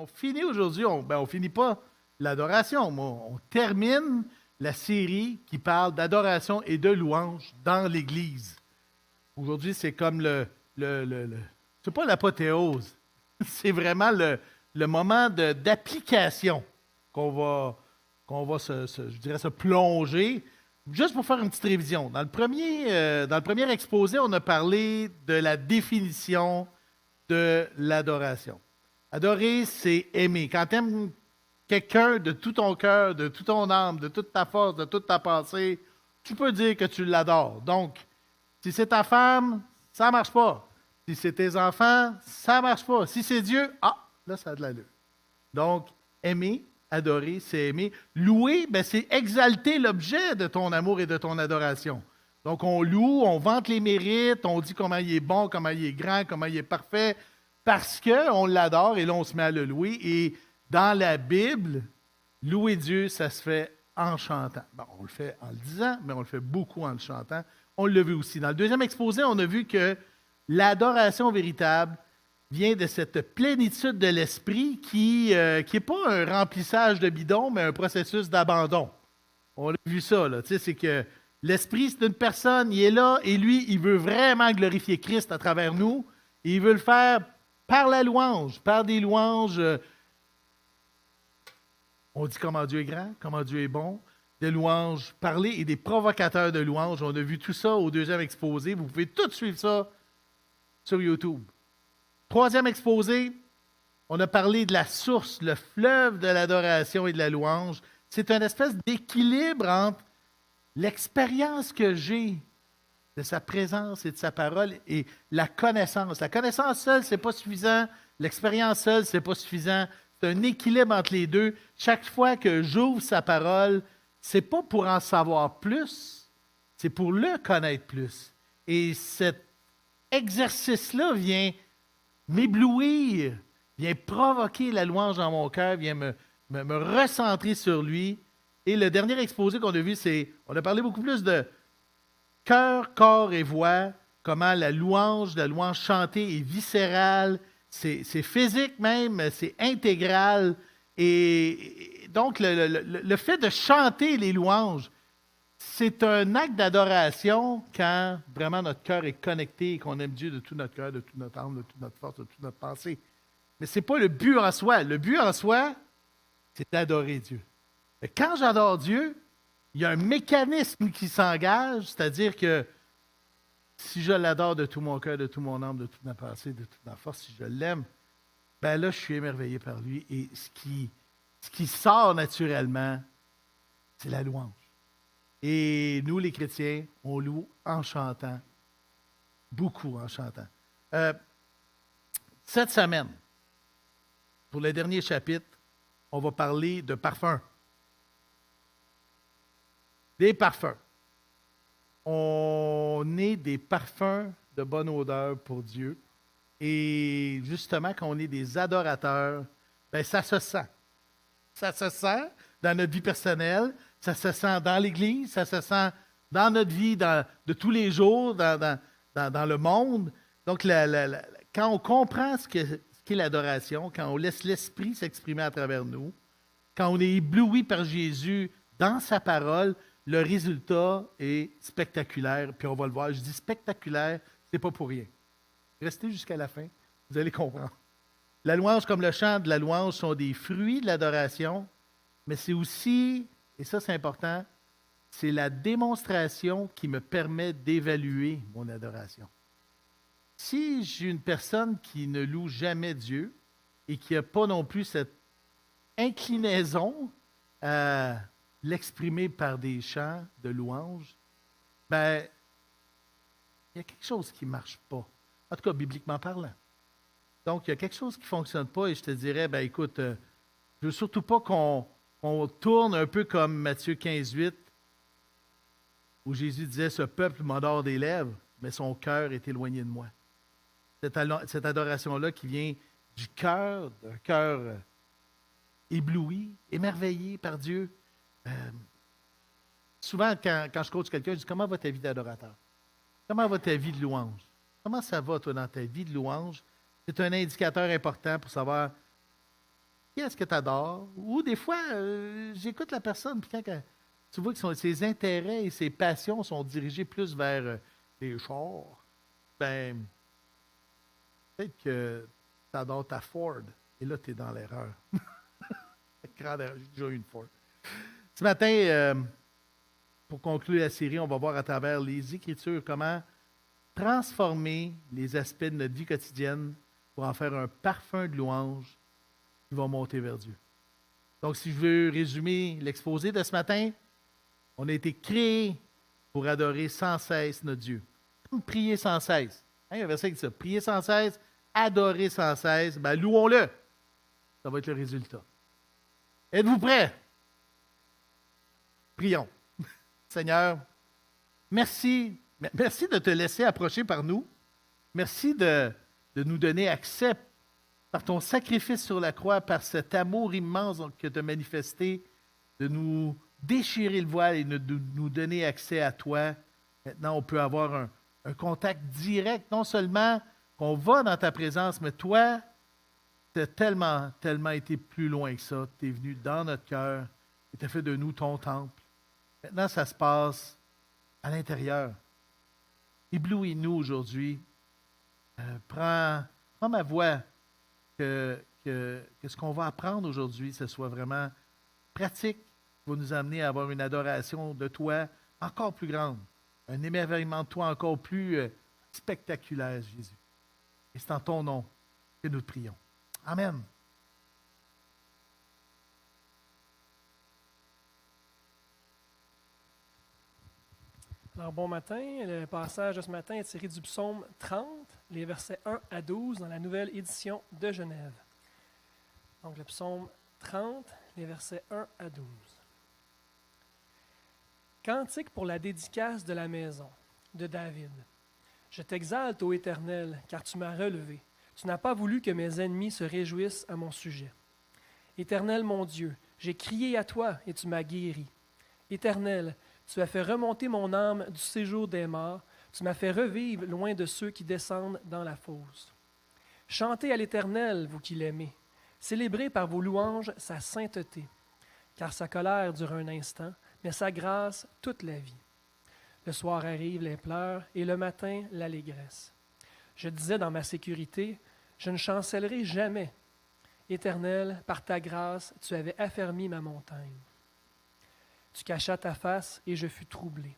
On finit aujourd'hui, on finit pas l'adoration, on termine la série qui parle d'adoration et de louange dans l'Église. Aujourd'hui, c'est comme c'est pas l'apothéose, c'est vraiment le moment d'application qu'on va je dirais, se plonger. Juste pour faire une petite révision, dans le premier exposé, on a parlé de la définition de l'adoration. Adorer, c'est aimer. Quand tu aimes quelqu'un de tout ton cœur, de toute ton âme, de toute ta force, de toute ta pensée, tu peux dire que tu l'adores. Donc, si c'est ta femme, ça ne marche pas. Si c'est tes enfants, ça ne marche pas. Si c'est Dieu, là, ça a de l'allure. Donc, aimer, adorer, c'est aimer. Louer, c'est exalter l'objet de ton amour et de ton adoration. Donc, on loue, on vante les mérites, on dit comment il est bon, comment il est grand, comment il est parfait, parce qu'on l'adore et là, on se met à le louer. Et dans la Bible, louer Dieu, ça se fait en chantant. Bon, on le fait en le disant, mais on le fait beaucoup en le chantant. On l'a vu aussi. Dans le deuxième exposé, on a vu que l'adoration véritable vient de cette plénitude de l'esprit qui n'est pas un remplissage de bidon, mais un processus d'abandon. On a vu ça, là. Tu sais, c'est que l'esprit, c'est une personne, il est là, et lui, il veut vraiment glorifier Christ à travers nous. Et il veut le faire par la louange, par des louanges. On dit comment Dieu est grand, comment Dieu est bon. Des louanges parlées et des provocateurs de louanges. On a vu tout ça au deuxième exposé. Vous pouvez tout suivre ça sur YouTube. Troisième exposé, on a parlé de la source, le fleuve de l'adoration et de la louange. C'est une espèce d'équilibre entre l'expérience que j'ai de sa présence et de sa parole et la connaissance. La connaissance seule, ce n'est pas suffisant. L'expérience seule, ce n'est pas suffisant. C'est un équilibre entre les deux. Chaque fois que j'ouvre sa parole, ce n'est pas pour en savoir plus, c'est pour le connaître plus. Et cet exercice-là vient m'éblouir, vient provoquer la louange dans mon cœur, vient me recentrer sur lui. Et le dernier exposé qu'on a vu, on a parlé beaucoup plus de cœur, corps et voix, comment la louange chantée est viscérale, c'est physique même, c'est intégral. Et donc, le fait de chanter les louanges, c'est un acte d'adoration quand vraiment notre cœur est connecté et qu'on aime Dieu de tout notre cœur, de toute notre âme, de toute notre force, de toute notre pensée. Mais ce n'est pas le but en soi. Le but en soi, c'est d'adorer Dieu. Et quand j'adore Dieu, il y a un mécanisme qui s'engage, c'est-à-dire que si je l'adore de tout mon cœur, de toute mon âme, de toute ma pensée, de toute ma force, si je l'aime, ben là, je suis émerveillé par lui. Et ce qui sort naturellement, c'est la louange. Et nous, les chrétiens, on loue en chantant, beaucoup en chantant. Cette semaine, pour le dernier chapitre, on va parler de parfums. Des parfums. On est des parfums de bonne odeur pour Dieu. Et justement, quand on est des adorateurs, ben ça se sent. Ça se sent dans notre vie personnelle, ça se sent dans l'Église, ça se sent dans notre vie de tous les jours, dans le monde. Donc, quand on comprend ce qu'est l'adoration, quand on laisse l'Esprit s'exprimer à travers nous, quand on est ébloui par Jésus dans sa parole, le résultat est spectaculaire. Puis on va le voir. Je dis spectaculaire, c'est pas pour rien. Restez jusqu'à la fin, vous allez comprendre. La louange comme le chant de la louange sont des fruits de l'adoration, mais c'est aussi, et ça c'est important, c'est la démonstration qui me permet d'évaluer mon adoration. Si j'ai une personne qui ne loue jamais Dieu et qui n'a pas non plus cette inclinaison à l'exprimer par des chants de louange, ben, il y a quelque chose qui ne marche pas. En tout cas, bibliquement parlant. Donc, il y a quelque chose qui ne fonctionne pas et je te dirais, ben écoute, je ne veux surtout pas qu'on tourne un peu comme Matthieu 15, 8, où Jésus disait, ce peuple m'adore des lèvres, mais son cœur est éloigné de moi. Cette adoration-là qui vient du cœur, d'un cœur ébloui, émerveillé par Dieu. Souvent, quand je coach quelqu'un, je dis, comment va ta vie d'adorateur? Comment va ta vie de louange? Comment ça va, toi, dans ta vie de louange? C'est un indicateur important pour savoir qui est-ce que tu adores? Ou des fois, j'écoute la personne, puis tu vois que ses intérêts et ses passions sont dirigés plus vers les chars, ben, peut-être que tu adores ta Ford. Et là, tu es dans l'erreur. Grande erreur. J'ai déjà eu une Ford. Ce matin, pour conclure la série, on va voir à travers les Écritures comment transformer les aspects de notre vie quotidienne pour en faire un parfum de louange qui va monter vers Dieu. Donc, si je veux résumer l'exposé de ce matin, on a été créés pour adorer sans cesse notre Dieu. Prier sans cesse. Hein, il y a un verset qui dit ça. Prier sans cesse, adorer sans cesse, ben, louons-le. Ça va être le résultat. Êtes-vous prêts? Prions. Seigneur, merci. Merci de te laisser approcher par nous. Merci de nous donner accès par ton sacrifice sur la croix, par cet amour immense que tu as manifesté, de nous déchirer le voile et de nous donner accès à toi. Maintenant, on peut avoir un contact direct, non seulement qu'on va dans ta présence, mais toi, tu as tellement, tellement été plus loin que ça. Tu es venu dans notre cœur et tu as fait de nous ton temple. Maintenant, ça se passe à l'intérieur. Éblouis-nous aujourd'hui. Prends ma voix, que ce qu'on va apprendre aujourd'hui, ce soit vraiment pratique, va nous amener à avoir une adoration de toi encore plus grande, un émerveillement de toi encore plus spectaculaire, Jésus. Et c'est en ton nom que nous te prions. Amen. Alors, bon matin. Le passage de ce matin est tiré du psaume 30, les versets 1 à 12, dans la nouvelle édition de Genève. Donc, le psaume 30, les versets 1 à 12. Cantique pour la dédicace de la maison de David. Je t'exalte, ô Éternel, car tu m'as relevé. Tu n'as pas voulu que mes ennemis se réjouissent à mon sujet. Éternel mon Dieu, j'ai crié à toi et tu m'as guéri. Éternel, tu as fait remonter mon âme du séjour des morts. Tu m'as fait revivre loin de ceux qui descendent dans la fosse. Chantez à l'Éternel, vous qui l'aimez. Célébrez par vos louanges sa sainteté. Car sa colère dure un instant, mais sa grâce toute la vie. Le soir arrivent les pleurs et le matin l'allégresse. Je disais dans ma sécurité, je ne chancellerai jamais. Éternel, par ta grâce, tu avais affermi ma montagne. Tu cachas ta face et je fus troublé.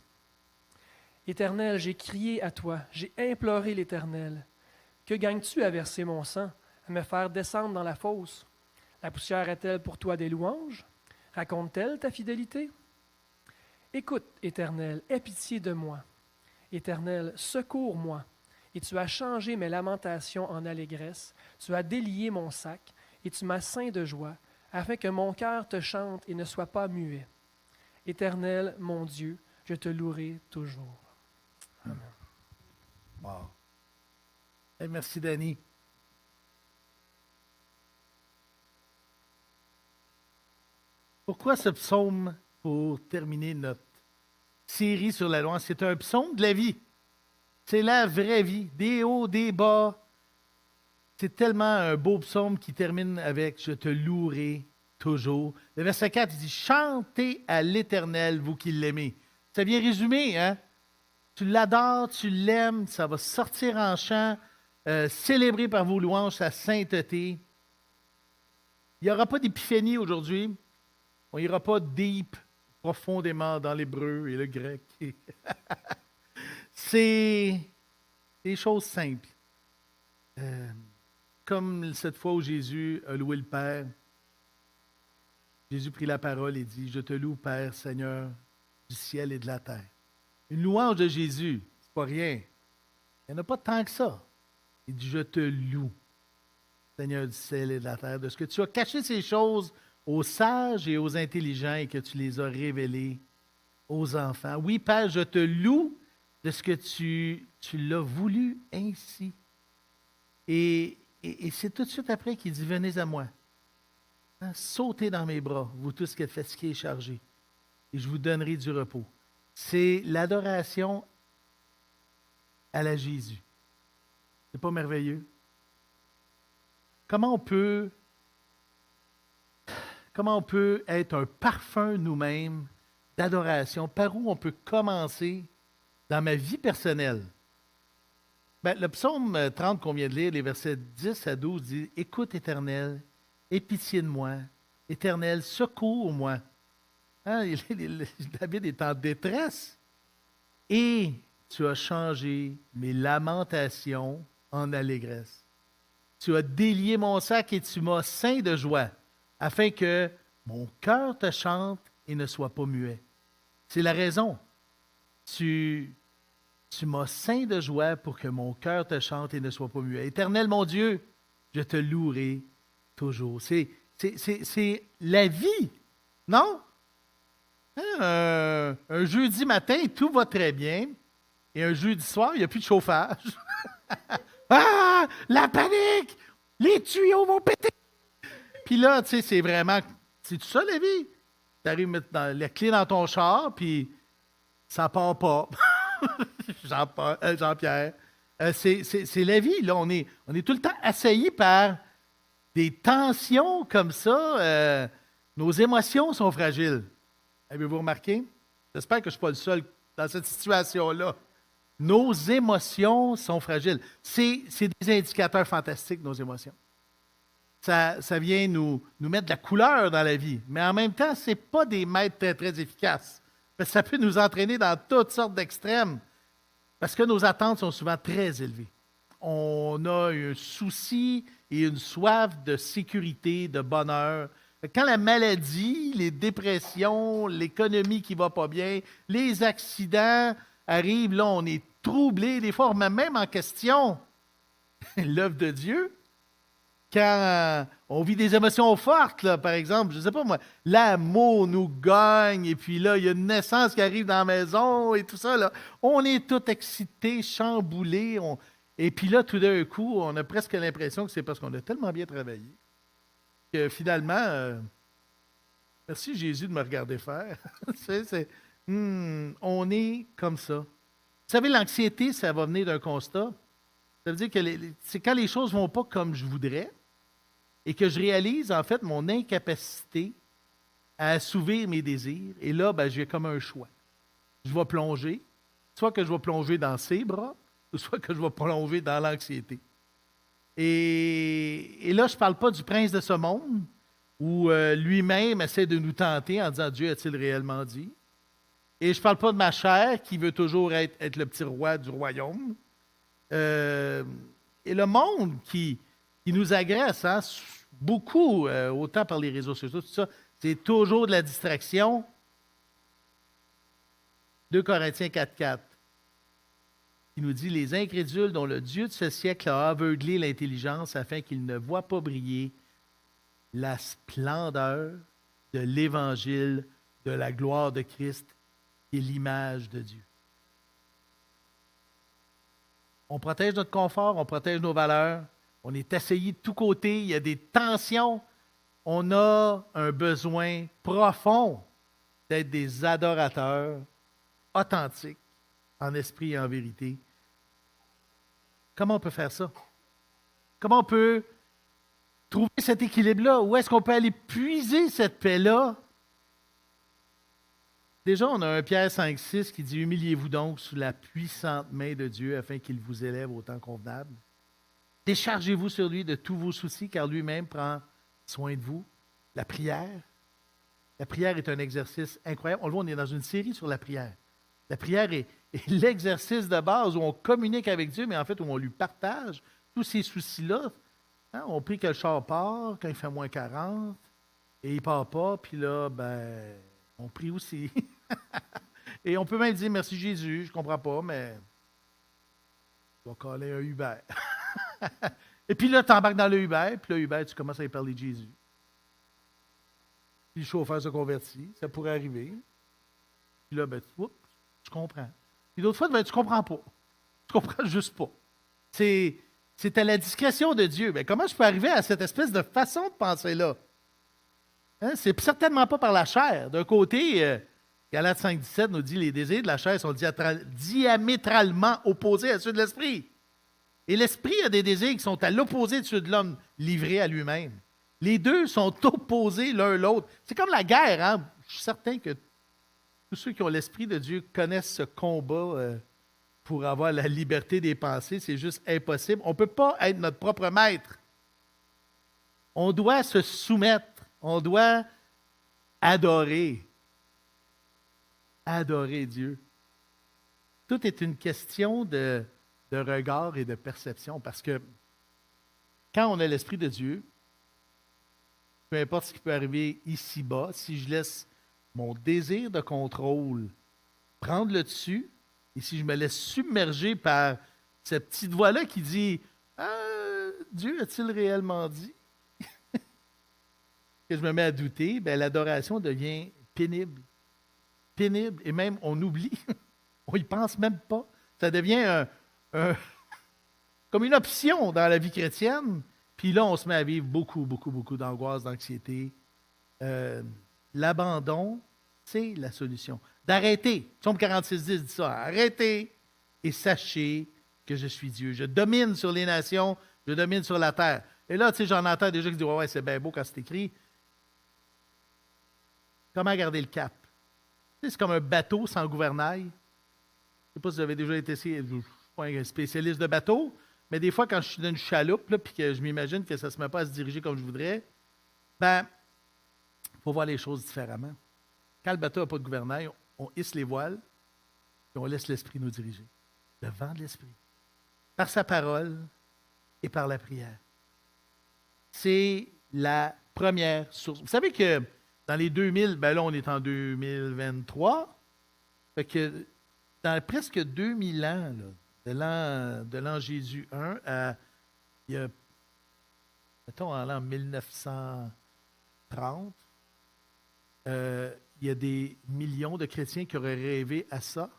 Éternel, j'ai crié à toi, j'ai imploré l'Éternel. Que gagnes-tu à verser mon sang, à me faire descendre dans la fosse? La poussière est-elle pour toi des louanges? Raconte-t-elle ta fidélité? Écoute, Éternel, aie pitié de moi. Éternel, secours-moi. Et tu as changé mes lamentations en allégresse, tu as délié mon sac, et tu m'as ceint de joie, afin que mon cœur te chante et ne soit pas muet. Éternel, mon Dieu, je te louerai toujours. Amen. Wow. Hey, merci, Danny. Pourquoi ce psaume pour terminer notre série sur la louange? C'est un psaume de la vie. C'est la vraie vie. Des hauts, des bas. C'est tellement un beau psaume qui termine avec « Je te louerai toujours ». Le verset 4, il dit « Chantez à l'Éternel, vous qui l'aimez ». C'est bien résumé, hein? Tu l'adores, tu l'aimes, ça va sortir en chant, célébré par vos louanges sa sainteté. Il n'y aura pas d'épiphanie aujourd'hui. On n'ira pas deep, profondément dans l'hébreu et le grec. C'est des choses simples. Comme cette fois où Jésus a loué le Père, Jésus prit la parole et dit « Je te loue, Père, Seigneur du ciel et de la terre ». Une louange de Jésus, c'est pas rien. Il n'y en a pas tant que ça. Il dit « Je te loue, Seigneur du ciel et de la terre, de ce que tu as caché ces choses aux sages et aux intelligents et que tu les as révélées aux enfants. Oui, Père, je te loue de ce que tu l'as voulu ainsi. » Et c'est tout de suite après qu'il dit « Venez à moi. Hein, sautez dans mes bras, vous tous qui êtes fatigués et chargés, et je vous donnerai du repos. » C'est l'adoration à la Jésus. C'est pas merveilleux? Comment on peut comment on peut être un parfum nous-mêmes d'adoration, par où on peut commencer dans ma vie personnelle. Ben, le psaume 30 qu'on vient de lire, les versets 10 à 12, dit « Écoute, Éternel, aie pitié de moi. Éternel, secours-moi. » Hein, David est en détresse. « Et tu as changé mes lamentations en allégresse. Tu as délié mon sac et tu m'as ceint de joie, afin que mon cœur te chante et ne soit pas muet. » C'est la raison. Tu m'as ceint de joie pour que mon cœur te chante et ne soit pas muet. Éternel mon Dieu, je te louerai toujours. C'est la vie, non? Hein, un jeudi matin, tout va très bien. Et un jeudi soir, il n'y a plus de chauffage. Ah! La panique! Les tuyaux vont péter! Puis là, tu sais, c'est vraiment... C'est tout ça, la vie. Tu arrives à mettre la clé dans ton char, puis ça part pas. Jean-Pierre. C'est la vie, là. On est tout le temps assaillis par des tensions comme ça. Nos émotions sont fragiles. Avez-vous remarqué? J'espère que je ne suis pas le seul dans cette situation-là. Nos émotions sont fragiles. C'est des indicateurs fantastiques, nos émotions. Ça vient nous mettre de la couleur dans la vie. Mais en même temps, ce n'est pas des maîtres très, très efficaces. Parce que ça peut nous entraîner dans toutes sortes d'extrêmes. Parce que nos attentes sont souvent très élevées. On a un souci et une soif de sécurité, de bonheur. Quand la maladie, les dépressions, l'économie qui ne va pas bien, les accidents arrivent, là, on est troublé. Des fois, on remet même en question l'œuvre de Dieu. Quand on vit des émotions fortes, là, par exemple, je ne sais pas moi, l'amour nous gagne, et puis là, il y a une naissance qui arrive dans la maison et tout ça, là. On est tout excités, chamboulés, et puis là, tout d'un coup, on a presque l'impression que c'est parce qu'on a tellement bien travaillé que finalement, merci Jésus de me regarder faire. On est comme ça. Vous savez, l'anxiété, ça va venir d'un constat. Ça veut dire que c'est quand les choses ne vont pas comme je voudrais, et que je réalise, en fait, mon incapacité à assouvir mes désirs. Et là, ben, j'ai comme un choix. Je vais plonger, soit que je vais plonger dans ses bras, ou soit que je vais plonger dans l'anxiété. Et là, je ne parle pas du prince de ce monde, où lui-même essaie de nous tenter en disant « Dieu a-t-il réellement dit? » Et je ne parle pas de ma chair, qui veut toujours être le petit roi du royaume. Et le monde qui nous agresse, hein, beaucoup, autant par les réseaux sociaux, tout ça, c'est toujours de la distraction. 2 Corinthiens 4,4, qui nous dit « Les incrédules dont le Dieu de ce siècle a aveuglé l'intelligence afin qu'ils ne voient pas briller la splendeur de l'Évangile de la gloire de Christ et l'image de Dieu. » On protège notre confort, on protège nos valeurs, on est assailli de tous côtés, il y a des tensions. On a un besoin profond d'être des adorateurs authentiques, en esprit et en vérité. Comment on peut faire ça? Comment on peut trouver cet équilibre-là? Où est-ce qu'on peut aller puiser cette paix-là? Déjà, on a un Pierre 5,6 qui dit « Humiliez-vous donc sous la puissante main de Dieu afin qu'il vous élève au temps convenable. Déchargez-vous sur lui de tous vos soucis, car lui-même prend soin de vous. » La prière. La prière est un exercice incroyable. On le voit, on est dans une série sur la prière. La prière est l'exercice de base où on communique avec Dieu, mais en fait où on lui partage tous ces soucis-là. Hein, on prie que le char part quand il fait moins 40 et il ne part pas, puis là, ben, on prie aussi. Et on peut même dire merci Jésus, je ne comprends pas, mais on va coller un Uber. Et puis là, tu embarques dans le Uber, puis le Uber, tu commences à lui parler de Jésus. Puis le chauffeur se convertit, ça pourrait arriver. Puis là, ben, tu comprends. Puis d'autres fois, ben, tu ne comprends pas. Tu ne comprends juste pas. C'est à la discrétion de Dieu. Ben, comment je peux arriver à cette espèce de façon de penser-là? Hein? C'est certainement pas par la chair. D'un côté, Galates 5,17 nous dit les désirs de la chair sont diamétralement opposés à ceux de l'esprit. Et l'esprit a des désirs qui sont à l'opposé de ceux de l'homme livré à lui-même. Les deux sont opposés l'un l'autre. C'est comme la guerre, hein? Je suis certain que tous ceux qui ont l'Esprit de Dieu connaissent ce combat pour avoir la liberté des pensées. C'est juste impossible. On ne peut pas être notre propre maître. On doit se soumettre. On doit adorer. Adorer Dieu. Tout est une question de regard et de perception. Parce que quand on a l'Esprit de Dieu, peu importe ce qui peut arriver ici-bas, si je laisse mon désir de contrôle prendre le dessus, et si je me laisse submerger par cette petite voix-là qui dit Dieu a-t-il réellement dit que je me mets à douter, bien, l'adoration devient pénible. Pénible, et même on oublie. On n'y pense même pas. Ça devient comme une option dans la vie chrétienne. Puis là, on se met à vivre beaucoup, beaucoup, beaucoup d'angoisse, d'anxiété. L'abandon, c'est la solution. D'arrêter. Psaume 46:10 dit ça. Arrêtez et sachez que je suis Dieu. Je domine sur les nations, je domine sur la terre. Et là, tu sais, j'en entends déjà qui disent ouais, c'est bien beau quand c'est écrit. Comment garder le cap? Tu sais, c'est comme un bateau sans gouvernail. Je ne sais pas si vous avez déjà été ici. Je ne suis pas un spécialiste de bateau. Mais des fois, quand je suis dans une chaloupe, là, puis que je m'imagine que ça ne se met pas à se diriger comme je voudrais, ben, il faut voir les choses différemment. Quand le bateau n'a pas de gouvernail, on hisse les voiles et on laisse l'Esprit nous diriger. Le vent de l'Esprit. Par sa parole et par la prière. C'est la première source. Vous savez que dans les 2000, ben là, on est en 2023, fait que dans presque 2000 ans, là, de l'an Jésus 1 à, il y a, mettons, en l'an 1930, il y a des millions de chrétiens qui auraient rêvé à ça,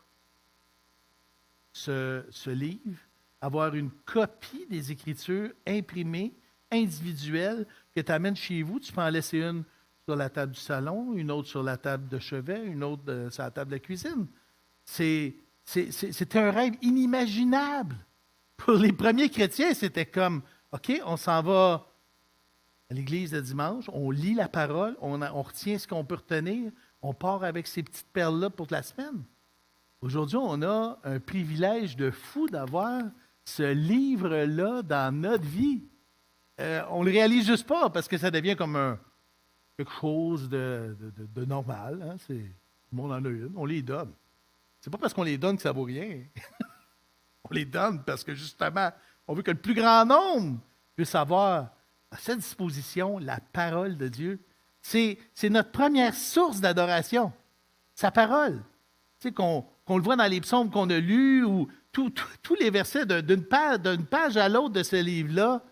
ce livre, avoir une copie des Écritures imprimée, individuelle, que tu amènes chez vous. Tu peux en laisser une sur la table du salon, une autre sur la table de chevet, une autre sur la table de cuisine. C'était un rêve inimaginable. Pour les premiers chrétiens, c'était comme, OK, on s'en va à l'église le dimanche, on lit la parole, on retient ce qu'on peut retenir, on part avec ces petites perles-là pour la semaine. Aujourd'hui, on a un privilège de fou d'avoir ce livre-là dans notre vie. On ne le réalise juste pas parce que ça devient comme quelque chose de normal. Hein? Tout le monde en a une, on les donne. C'est pas parce qu'on les donne que ça vaut rien. On les donne parce que justement, on veut que le plus grand nombre puisse avoir à sa disposition la parole de Dieu. C'est notre première source d'adoration, sa parole. Tu sais, qu'on le voit dans les psaumes qu'on a lus ou tous les versets d'une page à l'autre de ce livre-là.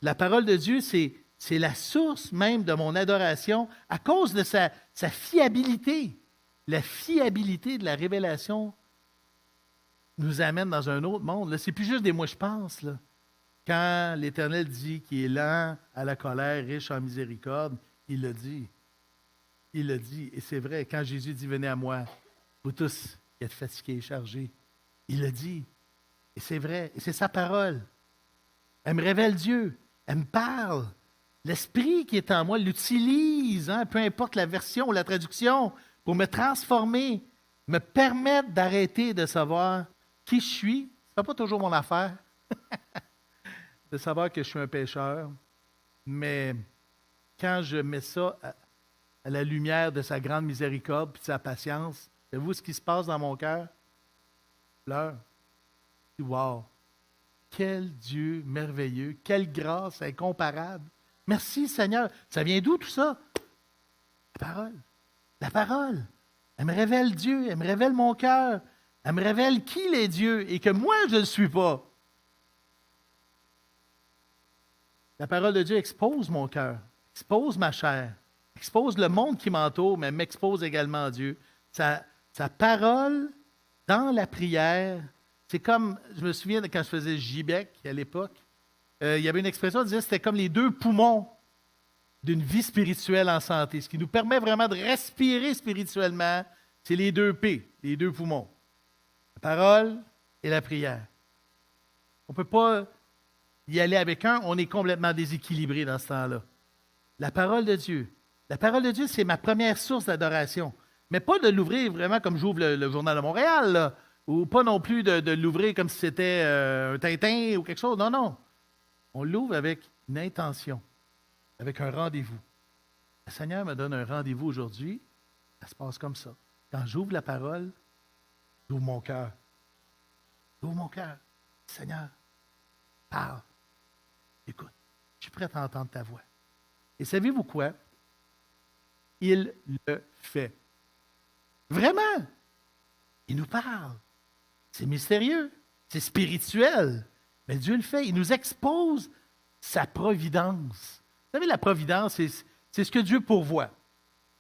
La parole de Dieu, c'est la source même de mon adoration à cause de sa fiabilité. La fiabilité de la révélation nous amène dans un autre monde. Ce n'est plus juste des moi je pense. Là. Quand l'Éternel dit qu'il est lent à la colère, riche en miséricorde, il le dit. Il le dit. Et c'est vrai, quand Jésus dit « Venez à moi, vous tous qui êtes fatigués et chargés », il le dit. Et c'est vrai. Et c'est sa parole. Elle me révèle Dieu. Elle me parle. L'Esprit qui est en moi l'utilise, hein, peu importe la version ou la traduction, pour me transformer, me permettre d'arrêter de savoir qui je suis. Ce n'est pas toujours mon affaire de savoir que je suis un pécheur, mais quand je mets ça à la lumière de sa grande miséricorde et de sa patience, savez-vous ce qui se passe dans mon cœur? Je pleure. Je dis, wow! Quel Dieu merveilleux, quelle grâce incomparable. Merci Seigneur. Ça vient d'où tout ça? La parole. La parole. Elle me révèle Dieu, elle me révèle mon cœur, elle me révèle qui il est Dieu et que moi je ne le suis pas. La parole de Dieu expose mon cœur, expose ma chair, expose le monde qui m'entoure, mais m'expose également à Dieu. Sa parole dans la prière, c'est comme, je me souviens de quand je faisais Gibec à l'époque, il y avait une expression qui disait que c'était comme les deux poumons d'une vie spirituelle en santé. Ce qui nous permet vraiment de respirer spirituellement, c'est les deux P, les deux poumons. La parole et la prière. On ne peut pas y aller avec un, on est complètement déséquilibré dans ce temps-là. la parole de Dieu. La parole de Dieu, c'est ma première source d'adoration. Mais pas de l'ouvrir vraiment comme j'ouvre le Journal de Montréal, là, ou pas non plus de l'ouvrir comme si c'était un Tintin ou quelque chose. Non, non. On l'ouvre avec une intention, avec un rendez-vous. Le Seigneur me donne un rendez-vous aujourd'hui. Ça se passe comme ça. Quand j'ouvre la parole, j'ouvre mon cœur. J'ouvre mon cœur. Seigneur, parle. Écoute, je suis prêt à entendre ta voix. Et savez-vous quoi? Il le fait. Vraiment. Il nous parle. C'est mystérieux. C'est spirituel. Mais Dieu le fait. Il nous expose sa providence. Vous savez, la providence, c'est ce que Dieu pourvoit.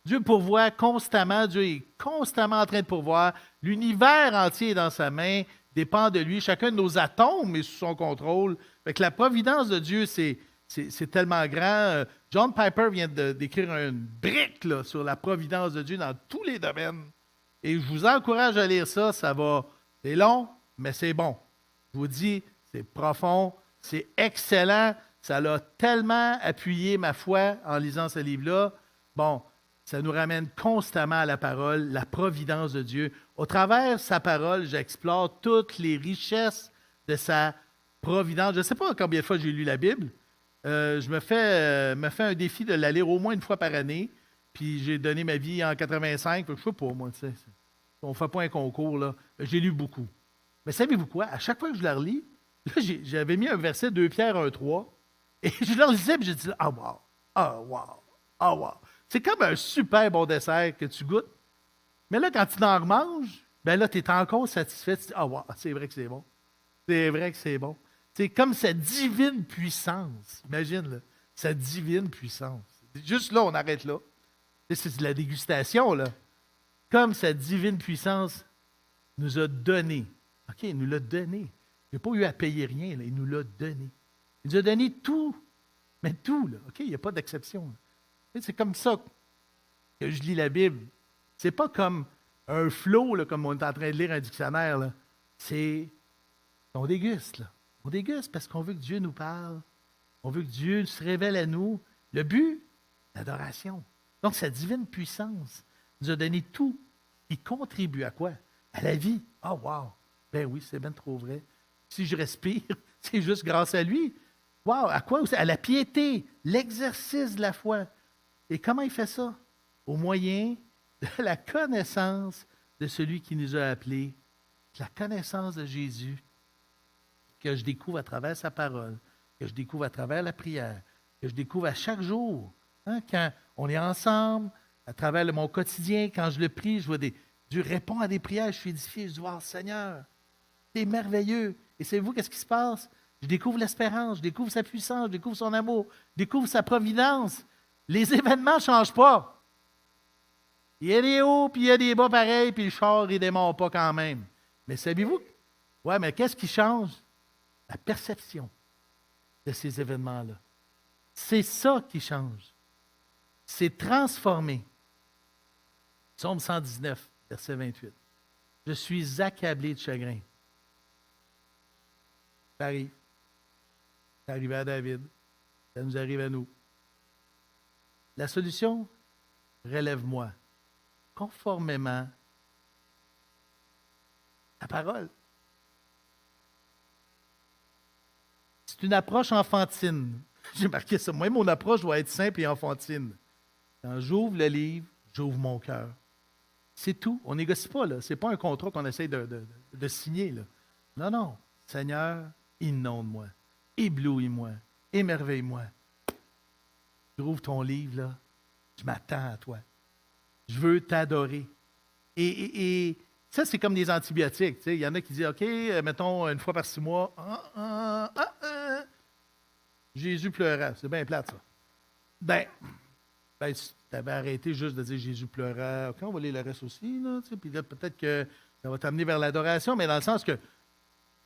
Dieu pourvoit constamment. Dieu est constamment en train de pourvoir. L'univers entier est dans sa main, dépend de lui. Chacun de nos atomes est sous son contrôle. Fait que la providence de Dieu, c'est tellement grand. John Piper vient d'écrire une brique là, sur la providence de Dieu dans tous les domaines. Et je vous encourage à lire ça. C'est long, mais c'est bon. Je vous dis, c'est profond, c'est excellent. Ça a tellement appuyé ma foi en lisant ce livre-là. Bon, ça nous ramène constamment à la parole, la providence de Dieu. Au travers de sa parole, j'explore toutes les richesses de sa providence. Je ne sais pas combien de fois j'ai lu la Bible. Je me fais un défi de la lire au moins une fois par année. Puis j'ai donné ma vie en 85. Je ne sais pas, moi. On ne fait pas un concours. Là. J'ai lu beaucoup. Mais savez-vous quoi? À chaque fois que je la relis, là, j'avais mis un verset 2 Pierre 1,3. Et je le lisais et j'ai dit ah, wow! Ah, wow! Ah, wow! C'est comme un super bon dessert que tu goûtes. Mais là, quand tu en remanges, ben là, tu es encore satisfait. Tu dis ah, wow! C'est vrai que c'est bon. C'est vrai que c'est bon. C'est comme cette divine puissance. Imagine, là, cette divine puissance. Juste là, on arrête là. C'est de la dégustation, là. Comme cette divine puissance nous a donné. OK, il nous l'a donné. Il n'a pas eu à payer rien, là. Il nous l'a donné. Il nous a donné tout. Mais tout, là. OK, il n'y a pas d'exception. C'est comme ça que je lis la Bible. C'est pas comme un flot, là, comme on est en train de lire un dictionnaire, là. On déguste, là. On déguste parce qu'on veut que Dieu nous parle. On veut que Dieu se révèle à nous. Le but, l'adoration. Donc, sa divine puissance nous a donné tout qui contribue à quoi? À la vie. Ah, oh, wow! Ben oui, c'est bien trop vrai. Si je respire, c'est juste grâce à lui. Wow! À quoi aussi? À la piété, l'exercice de la foi. Et comment il fait ça? Au moyen de la connaissance de celui qui nous a appelés, la connaissance de Jésus, que je découvre à travers sa parole, que je découvre à travers la prière, que je découvre à chaque jour. Hein, quand on est ensemble, à travers mon quotidien, quand je le prie, je vois Dieu répond à des prières, je suis édifié, je dis, wow, Seigneur, c'est merveilleux. Et savez-vous qu'est-ce qui se passe? Je découvre l'espérance, je découvre sa puissance, je découvre son amour, je découvre sa providence. Les événements ne changent pas. Il y a des hauts, puis il y a des bas pareils, puis le char, il ne démarre pas quand même. Mais savez-vous? Ouais, mais qu'est-ce qui change? La perception de ces événements-là. C'est ça qui change. C'est transformé. Psaume 119, verset 28. Je suis accablé de chagrin. Ça arrive. Ça arrive à David. Ça nous arrive à nous. La solution, relève-moi. Conformément à la parole. C'est une approche enfantine. J'ai marqué ça. Moi, mon approche doit être simple et enfantine. Quand j'ouvre le livre, j'ouvre mon cœur. C'est tout. On ne négocie pas, là. Ce n'est pas un contrat qu'on essaie de signer, là. Non, non. Seigneur, inonde-moi. Éblouis-moi. Émerveille-moi. J'ouvre ton livre, là. Je m'attends à toi. Je veux t'adorer. Et ça, c'est comme des antibiotiques. Il y en a qui disent, OK, mettons, une fois par 6 mois, Jésus pleura. C'est bien plate, ça. Ben, si tu avais arrêté juste de dire Jésus pleura, OK, on va lire le reste aussi, là, puis là, peut-être que ça va t'amener vers l'adoration, mais dans le sens que,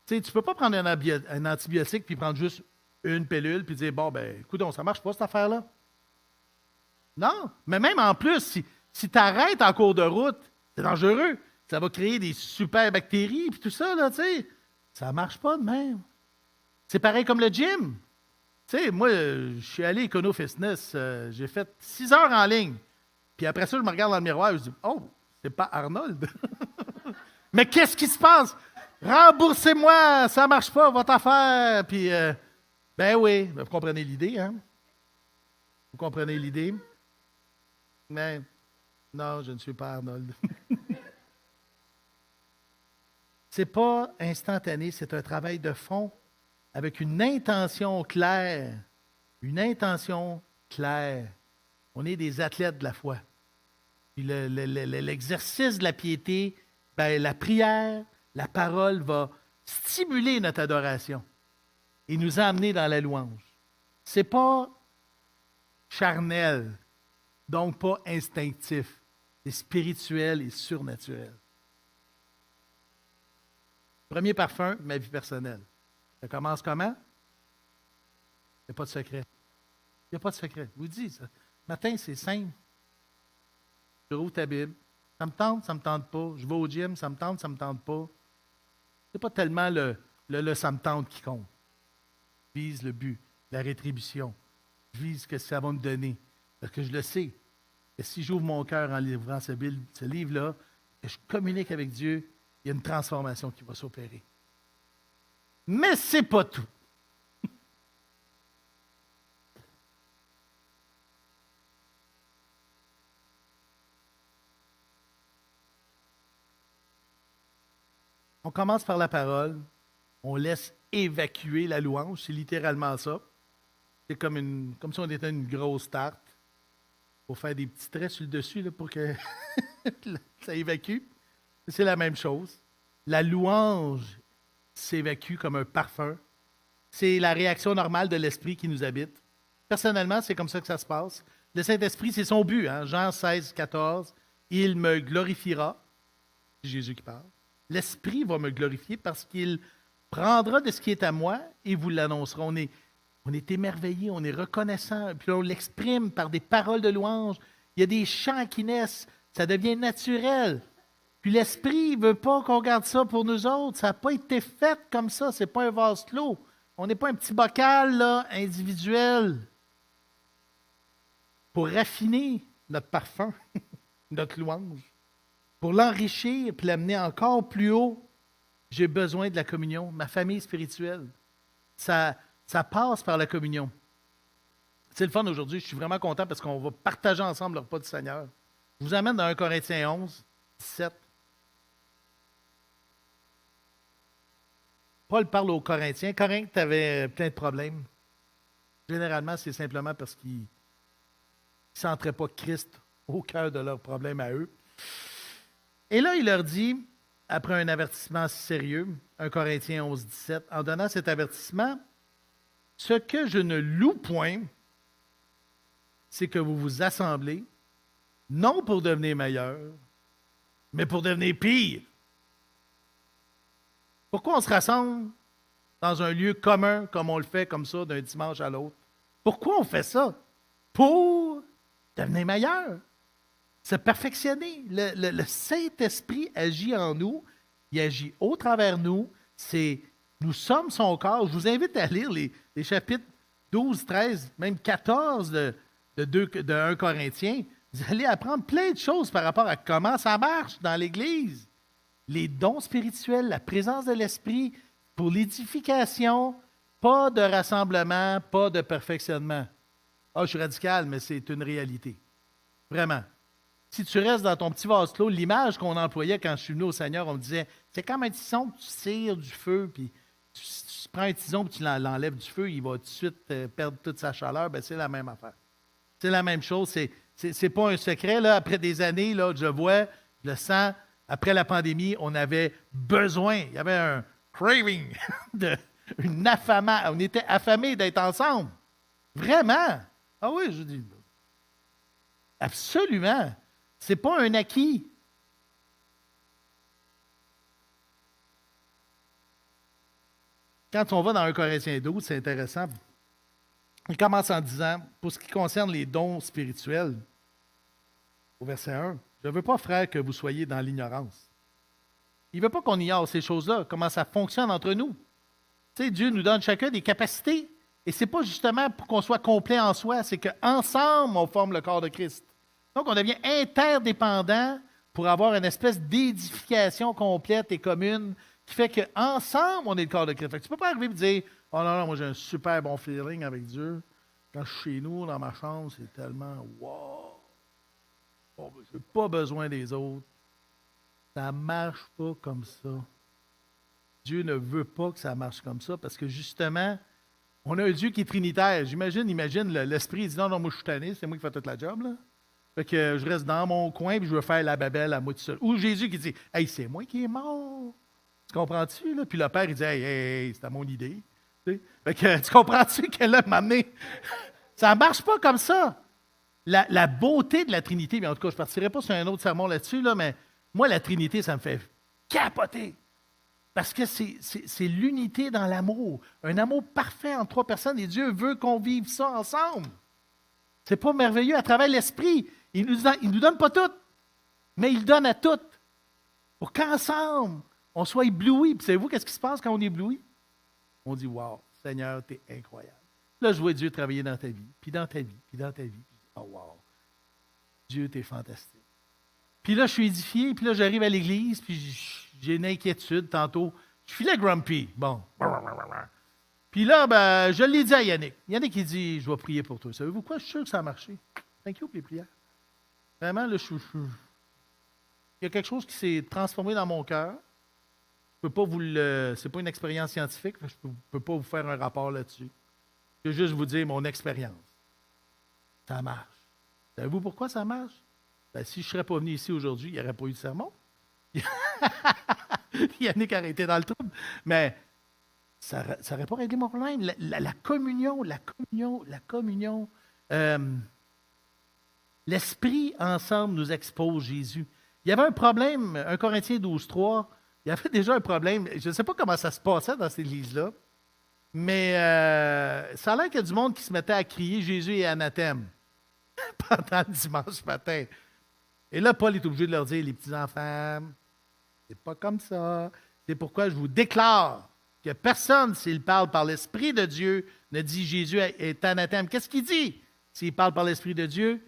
tu ne peux pas prendre un antibiotique puis prendre juste une pilule puis dire, bon, ben, écoute, ça ne marche pas, cette affaire-là. Non, mais même en plus, si tu arrêtes en cours de route, c'est dangereux. Ça va créer des super bactéries puis tout ça, là, tu sais. Ça ne marche pas de même. C'est pareil comme le gym. Tu sais, moi, je suis allé Econo Fitness, j'ai fait 6 heures en ligne. Puis après ça, je me regarde dans le miroir et je dis, oh, c'est pas Arnold. Mais qu'est-ce qui se passe? Remboursez-moi, ça marche pas, votre affaire. Puis, ben oui, vous comprenez l'idée, hein? Vous comprenez l'idée? Mais non, je ne suis pas Arnold. C'est pas instantané, c'est un travail de fond avec une intention claire. Une intention claire. On est des athlètes de la foi. Puis l'exercice de la piété, ben, la prière, la parole va stimuler notre adoration et nous amener dans la louange. C'est pas charnel, donc pas instinctif. C'est spirituel et surnaturel. Premier parfum, ma vie personnelle. Ça commence comment? Il n'y a pas de secret. Il n'y a pas de secret. Je vous dis, ça. Matin, c'est simple. Je rouvre ta Bible. Ça me tente pas. Je vais au gym, ça me tente pas. C'est pas tellement le ça me tente qui compte. Je vise le but, la rétribution. Je vise ce que ça va me donner. Parce que je le sais. Et si j'ouvre mon cœur en livrant ce livre-là, et je communique avec Dieu, il y a une transformation qui va s'opérer. Mais c'est pas tout. On commence par la parole, on laisse évacuer la louange, c'est littéralement ça. C'est comme si on était une grosse tarte. Il faut faire des petits traits sur le dessus là, pour que ça évacue. C'est la même chose. La louange s'évacue comme un parfum. C'est la réaction normale de l'Esprit qui nous habite. Personnellement, c'est comme ça que ça se passe. Le Saint-Esprit, c'est son but. Hein? Jean 16, 14. Il me glorifiera. C'est Jésus qui parle. L'Esprit va me glorifier parce qu'il prendra de ce qui est à moi et vous l'annoncera. On est émerveillé, on est reconnaissant, puis on l'exprime par des paroles de louange. Il y a des chants qui naissent, ça devient naturel. Puis l'Esprit ne veut pas qu'on garde ça pour nous autres. Ça n'a pas été fait comme ça, ce n'est pas un vase clos. On n'est pas un petit bocal là, individuel pour raffiner notre parfum, notre louange. Pour l'enrichir et l'amener encore plus haut, j'ai besoin de la communion, ma famille spirituelle. Ça passe par la communion. C'est le fun aujourd'hui, je suis vraiment content parce qu'on va partager ensemble le repas du Seigneur. Je vous amène dans 1 Corinthiens 11, 17. Paul parle aux Corinthiens. Corinthe avait plein de problèmes. Généralement, c'est simplement parce qu'ils ne centraient pas Christ au cœur de leurs problèmes à eux. Et là, il leur dit, après un avertissement sérieux, 1 Corinthiens 11, 17, en donnant cet avertissement, ce que je ne loue point, c'est que vous vous assemblez, non pour devenir meilleur, mais pour devenir pire. Pourquoi on se rassemble dans un lieu commun, comme on le fait comme ça, d'un dimanche à l'autre? Pourquoi on fait ça? Pour devenir meilleur. Se perfectionner. Le Saint-Esprit agit en nous, il agit au travers nous. Nous sommes son corps. Je vous invite à lire les chapitres 12, 13, même 14 de 1 Corinthiens. Vous allez apprendre plein de choses par rapport à comment ça marche dans l'Église. Les dons spirituels, la présence de l'Esprit pour l'édification, pas de rassemblement, pas de perfectionnement. Ah, je suis radical, mais c'est une réalité. Vraiment. Si tu restes dans ton petit vase clos, l'image qu'on employait quand je suis venu au Seigneur, on me disait, c'est comme un tison que tu tires du feu, puis tu prends un tison et tu l'enlèves du feu, il va tout de suite perdre toute sa chaleur. Ben, c'est la même affaire. C'est la même chose. C'est pas un secret. Là, après des années, là, je vois, je le sens, après la pandémie, on avait besoin, il y avait un craving, une affamation. On était affamés d'être ensemble. Vraiment. Ah oui, je dis. Absolument. C'est pas un acquis. Quand on va dans 1 Corinthiens 12, c'est intéressant. Il commence en disant, pour ce qui concerne les dons spirituels, au verset 1, je ne veux pas, frère, que vous soyez dans l'ignorance. Il ne veut pas qu'on ignore ces choses-là, comment ça fonctionne entre nous. Tu sais, Dieu nous donne chacun des capacités. Et ce n'est pas justement pour qu'on soit complet en soi, c'est qu'ensemble, on forme le corps de Christ. Donc, on devient interdépendant pour avoir une espèce d'édification complète et commune qui fait qu'ensemble, on est le corps de Christ. Fait que tu ne peux pas arriver et dire « Oh non, non, moi j'ai un super bon feeling avec Dieu. Quand je suis chez nous, dans ma chambre, c'est tellement wow. Oh, je n'ai pas besoin des autres. » Ça ne marche pas comme ça. Dieu ne veut pas que ça marche comme ça parce que justement, on a un Dieu qui est trinitaire. Imagine, l'esprit dit non, non, moi je suis tanné, c'est moi qui fais toute la job. Là. Fait que je reste dans mon coin et je veux faire la babelle à moi tout seul. Ou Jésus qui dit hey, c'est moi qui est mort. Tu comprends-tu? Là? Puis le Père, il dit hey, c'était mon idée. Tu sais? Fait que tu comprends-tu qu'elle a m'amené? Ça ne marche pas comme ça. La beauté de la Trinité, bien en tout cas, je ne partirai pas sur un autre sermon là-dessus, là, mais moi, la Trinité, ça me fait capoter. Parce que c'est l'unité dans l'amour. Un amour parfait entre trois personnes et Dieu veut qu'on vive ça ensemble. C'est pas merveilleux à travers l'Esprit. Il ne nous donne pas tout, mais il donne à toutes. Pour qu'ensemble, on soit éblouis. Puis savez-vous qu'est-ce qui se passe quand on est ébloui? On dit, wow, Seigneur, tu es incroyable. Là, je vois Dieu travailler dans ta vie, puis dans ta vie, puis dans ta vie. Oh, wow. Dieu, tu es fantastique. Puis là, je suis édifié, puis là, j'arrive à l'église, puis j'ai une inquiétude tantôt. Je filais grumpy. Bon. Puis là, ben, je l'ai dit à Yannick. Yannick, il dit, je vais prier pour toi. Savez-vous quoi? Je suis sûr que ça a marché. Thank you pour les prières. Vraiment, là, il y a quelque chose qui s'est transformé dans mon cœur. Je peux pas c'est pas une expérience scientifique. Je ne peux pas vous faire un rapport là-dessus. Je veux juste vous dire mon expérience. Ça marche. Savez-vous pourquoi ça marche? Ben, si je ne serais pas venu ici aujourd'hui, il n'y aurait pas eu de sermon. Yannick aurait été dans le trouble. Mais ça n'aurait pas réglé mon problème. La communion, l'Esprit ensemble nous expose Jésus. Il y avait un problème, 1 Corinthiens 12:3, il y avait déjà un problème. Je ne sais pas comment ça se passait dans cette église-là, mais ça a l'air qu'il y a du monde qui se mettait à crier Jésus est anathème pendant le dimanche matin. Et là, Paul est obligé de leur dire, les petits-enfants, c'est pas comme ça. C'est pourquoi je vous déclare que personne, s'il parle par l'Esprit de Dieu, ne dit Jésus est anathème. Qu'est-ce qu'il dit? S'il parle par l'Esprit de Dieu,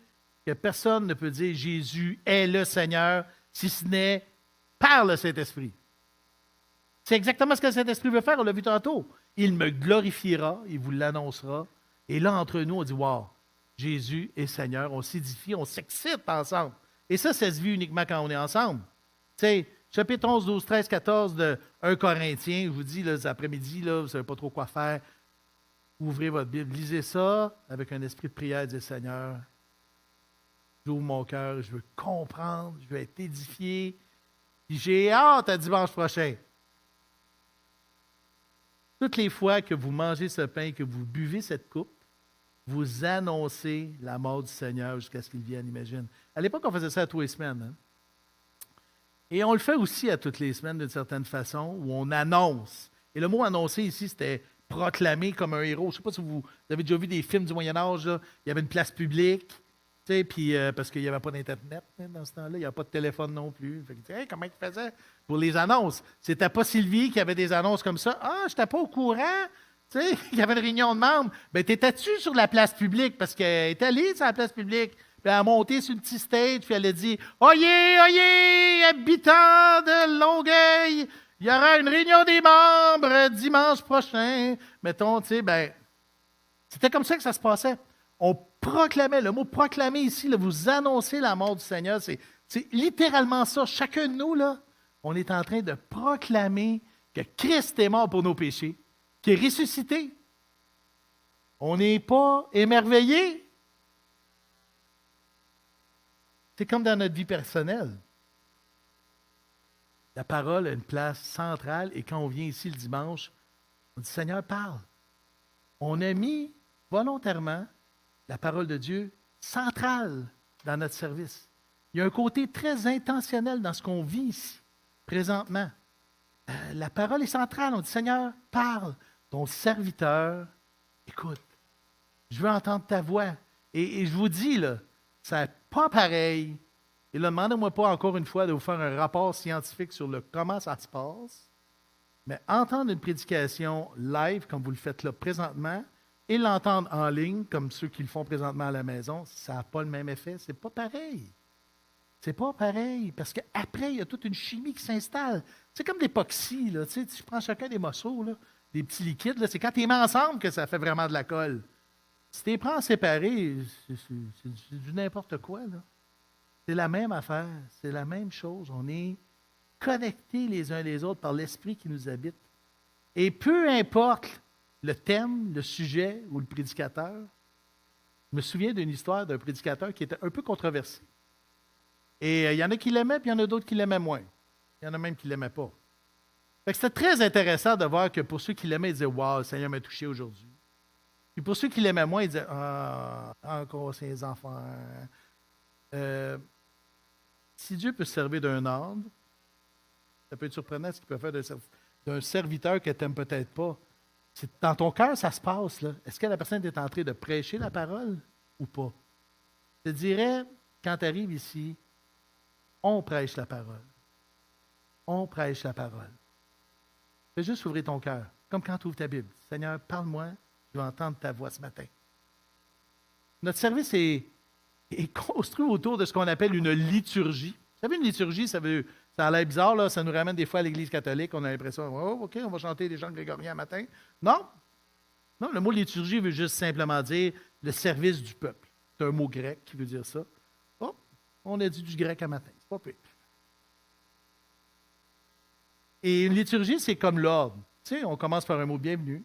que personne ne peut dire Jésus est le Seigneur, si ce n'est par le Saint-Esprit. C'est exactement ce que le Saint-Esprit veut faire, on l'a vu tantôt. Il me glorifiera, il vous l'annoncera. Et là, entre nous, on dit, wow, Jésus est Seigneur, on s'édifie, on s'excite ensemble. Et ça se vit uniquement quand on est ensemble. Tu sais, chapitre 11, 12, 13, 14 de 1 Corinthiens, je vous dis, là, cet après-midi, là, vous ne savez pas trop quoi faire. Ouvrez votre Bible, lisez ça avec un esprit de prière, dites Seigneur, j'ouvre mon cœur, je veux comprendre, je veux être édifié. Puis j'ai hâte à dimanche prochain. Toutes les fois que vous mangez ce pain, que vous buvez cette coupe, vous annoncez la mort du Seigneur jusqu'à ce qu'il vienne, imagine. À l'époque, on faisait ça à tous les semaines. Hein? Et on le fait aussi à toutes les semaines d'une certaine façon, où on annonce. Et le mot annoncer ici, c'était proclamer comme un héros. Je ne sais pas si vous avez déjà vu des films du Moyen-Âge, là. Il y avait une place publique, puis, parce qu'il n'y avait pas d'Internet hein, dans ce temps-là, il n'y avait pas de téléphone non plus. Fait que, hey, comment ils faisaient pour les annonces? C'était pas Sylvie qui avait des annonces comme ça. Ah, je n'étais pas au courant. Tu sais, il y avait une réunion de membres. Bien, t'étais-tu sur la place publique? Parce qu'elle est allée sur la place publique. Puis elle a monté sur le petit stage, puis elle a dit oyez, oyez, habitants de Longueuil, il y aura une réunion des membres dimanche prochain. Mettons, tu sais, ben, c'était comme ça que ça se passait. On proclamait, le mot proclamer ici, là, vous annoncez la mort du Seigneur, c'est littéralement ça. Chacun de nous, là, on est en train de proclamer que Christ est mort pour nos péchés, qui est ressuscité. On n'est pas émerveillé. C'est comme dans notre vie personnelle. La parole a une place centrale et quand on vient ici le dimanche, on dit Seigneur, parle. On a mis volontairement la parole de Dieu centrale dans notre service. Il y a un côté très intentionnel dans ce qu'on vit ici, présentement. La parole est centrale. On dit Seigneur, parle. Ton serviteur, écoute, je veux entendre ta voix. Et je vous dis, là, ça n'est pas pareil. Et là, demandez-moi pas encore une fois de vous faire un rapport scientifique sur comment ça se passe, mais entendre une prédication live, comme vous le faites là présentement, et l'entendre en ligne, comme ceux qui le font présentement à la maison, ça n'a pas le même effet. C'est pas pareil. C'est pas pareil, parce qu'après, il y a toute une chimie qui s'installe. C'est comme l'époxy, là. Tu sais, tu prends chacun des morceaux, là, des petits liquides, là, c'est quand tu les mets ensemble que ça fait vraiment de la colle. Si tu les prends séparés, c'est du n'importe quoi, là. C'est la même affaire, c'est la même chose. On est connectés les uns les autres par l'Esprit qui nous habite. Et peu importe le thème, le sujet ou le prédicateur, je me souviens d'une histoire d'un prédicateur qui était un peu controversé. Et il y en a qui l'aimaient, puis il y en a d'autres qui l'aimaient moins. Il y en a même qui ne l'aimaient pas. Fait que c'était très intéressant de voir que pour ceux qui l'aimaient, ils disaient « Wow, le Seigneur m'a touché aujourd'hui ». Puis pour ceux qui l'aimaient moins, ils disaient « Ah, encore ces enfants. » Si Dieu peut se servir d'un ordre, ça peut être surprenant ce qu'il peut faire d'un serviteur que tu n'aimes peut-être pas. Dans ton cœur, ça se passe, là. Est-ce que la personne est en train de prêcher la parole ou pas? Je te dirais, quand tu arrives ici, on prêche la parole. On prêche la parole. Fais juste ouvrir ton cœur, comme quand tu ouvres ta Bible. Seigneur, parle-moi, je vais entendre ta voix ce matin. Notre service est construit autour de ce qu'on appelle une liturgie. Vous savez, une liturgie, ça a l'air bizarre, là, ça nous ramène des fois à l'Église catholique, on a l'impression, oh, OK, on va chanter des chants grégoriens matin. Non. Non, le mot liturgie veut juste simplement dire le service du peuple. C'est un mot grec qui veut dire ça. Oh, on a dit du grec à matin, c'est pas pire. Et une liturgie, c'est comme l'ordre. Tu sais, on commence par un mot bienvenue.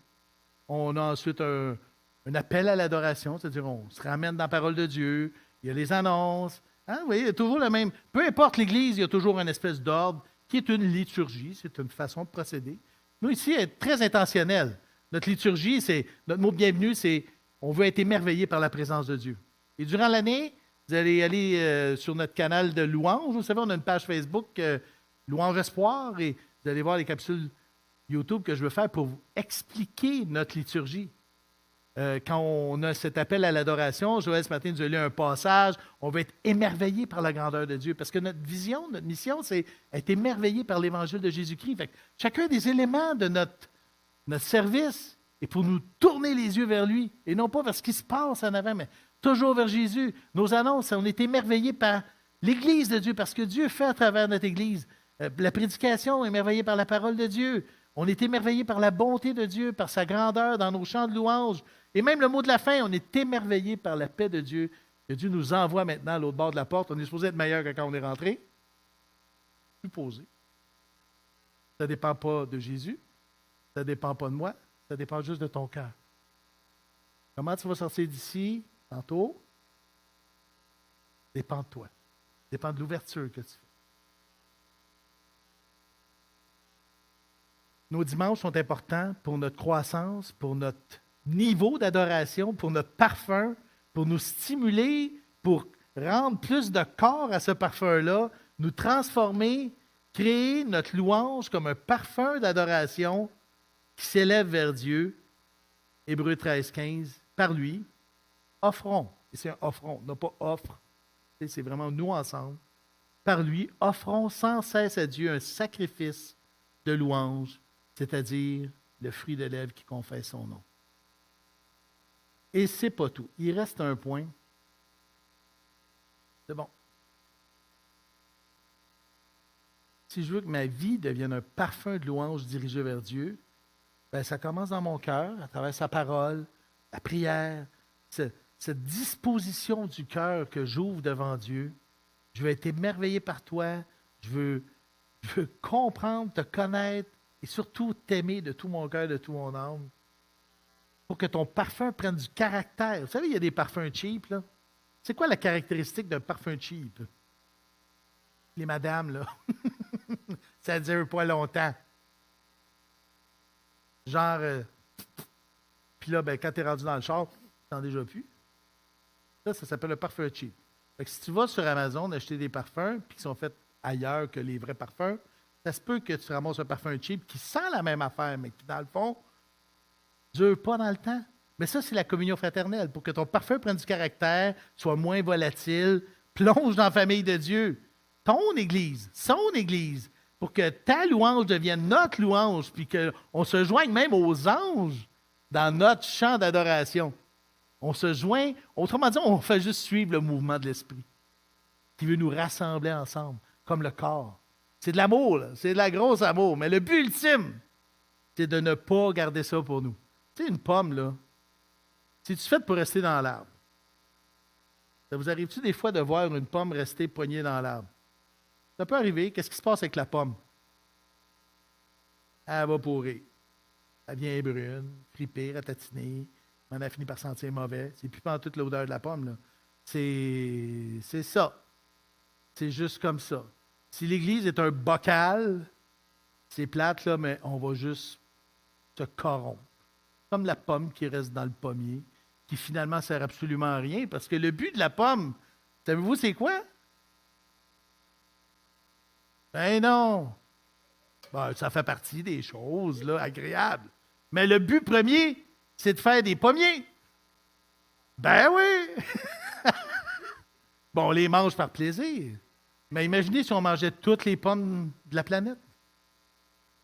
On a ensuite un appel à l'adoration, c'est-à-dire on se ramène dans la parole de Dieu. Il y a les annonces. Hein, vous voyez, il y a toujours le même. Peu importe l'Église, il y a toujours une espèce d'ordre qui est une liturgie, c'est une façon de procéder. Nous, ici, être très intentionnel. Notre liturgie, notre mot bienvenue, c'est on veut être émerveillé par la présence de Dieu. Et durant l'année, vous allez aller sur notre canal de louange. Vous savez, on a une page Facebook, Louange Espoir, et vous allez voir les capsules YouTube que je veux faire pour vous expliquer notre liturgie. Quand on a cet appel à l'adoration, Joël ce matin nous a lu un passage, on va être émerveillé par la grandeur de Dieu. Parce que notre vision, notre mission, c'est être émerveillé par l'Évangile de Jésus-Christ. Fait que chacun des éléments de notre service est pour nous tourner les yeux vers lui, et non pas vers ce qui se passe en avant, mais toujours vers Jésus. Nos annonces, on est émerveillé par l'Église de Dieu, parce que Dieu fait à travers notre Église. La prédication est émerveillée par la parole de Dieu. On est émerveillé par la bonté de Dieu, par sa grandeur dans nos chants de louange. Et même le mot de la fin, on est émerveillé par la paix de Dieu, que Dieu nous envoie maintenant à l'autre bord de la porte. On est supposé être meilleur que quand on est rentré. Supposé. Ça ne dépend pas de Jésus. Ça ne dépend pas de moi. Ça dépend juste de ton cœur. Comment tu vas sortir d'ici tantôt? Ça dépend de toi. Ça dépend de l'ouverture que tu fais. Nos dimanches sont importants pour notre croissance, pour notre niveau d'adoration, pour notre parfum, pour nous stimuler, pour rendre plus de corps à ce parfum-là, nous transformer, créer notre louange comme un parfum d'adoration qui s'élève vers Dieu. Hébreux 13, 15, par lui, offrons, et c'est un offrons, non pas offre, c'est vraiment nous ensemble, par lui, offrons sans cesse à Dieu un sacrifice de louange, c'est-à-dire le fruit de lèvres qui confesse son nom. Et c'est pas tout. Il reste un point. C'est bon. Si je veux que ma vie devienne un parfum de louange dirigé vers Dieu, bien, ça commence dans mon cœur, à travers sa parole, la prière, cette disposition du cœur que j'ouvre devant Dieu. Je veux être émerveillé par toi. Je veux comprendre, te connaître, et surtout t'aimer de tout mon cœur, de tout mon âme, pour que ton parfum prenne du caractère. Vous savez, il y a des parfums cheap, là. C'est quoi la caractéristique d'un parfum cheap? Les madames, là. Ça ne dure pas longtemps. Genre, puis là, ben, quand tu es rendu dans le char, tu n'en déjà plus. Ça s'appelle le parfum cheap. Fait que si tu vas sur Amazon acheter des parfums, puis qui sont faits ailleurs que les vrais parfums, ça se peut que tu ramasses un parfum cheap qui sent la même affaire, mais qui, dans le fond, ne dure pas dans le temps. Mais ça, c'est la communion fraternelle. Pour que ton parfum prenne du caractère, soit moins volatile, plonge dans la famille de Dieu. Ton Église, son Église, pour que ta louange devienne notre louange, puis qu'on se joigne même aux anges dans notre chant d'adoration. On se joint, autrement dit, on fait juste suivre le mouvement de l'Esprit qui veut nous rassembler ensemble, comme le corps. C'est de l'amour, là. C'est de la grosse amour. Mais le but ultime, c'est de ne pas garder ça pour nous. Tu sais, une pomme, là, c'est-tu fait pour rester dans l'arbre? Ça vous arrive-tu des fois de voir une pomme rester poignée dans l'arbre? Ça peut arriver. Qu'est-ce qui se passe avec la pomme? Elle va pourrir. Elle devient brune, fripée, ratatinée. On a fini par sentir mauvais. C'est plus pantoute l'odeur de la pomme, là. C'est ça. C'est juste comme ça. Si l'Église est un bocal, c'est plate, là, mais on va juste se corrompre. Comme la pomme qui reste dans le pommier, qui finalement ne sert absolument à rien, parce que le but de la pomme, savez-vous c'est quoi? Ben non! Ben, ça fait partie des choses là, agréables. Mais le but premier, c'est de faire des pommiers. Ben oui! Bon, on les mange par plaisir. Mais imaginez si on mangeait toutes les pommes de la planète.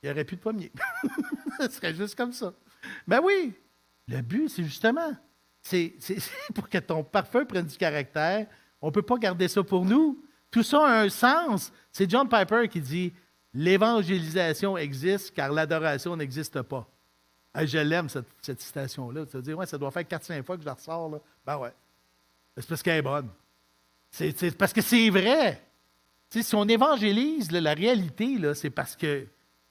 Il n'y aurait plus de pommiers. Ce serait juste comme ça. Ben oui! Le but, c'est justement, c'est pour que ton parfum prenne du caractère. On ne peut pas garder ça pour nous. Tout ça a un sens. C'est John Piper qui dit « L'évangélisation existe car l'adoration n'existe pas. » Je l'aime, cette citation-là. Tu vas dire « Ouais, ça doit faire 4-5 fois que je la ressors. » Là. Ben ouais. C'est parce qu'elle est bonne. C'est parce que c'est vrai. Tu sais, si on évangélise, là, la réalité, là, c'est parce que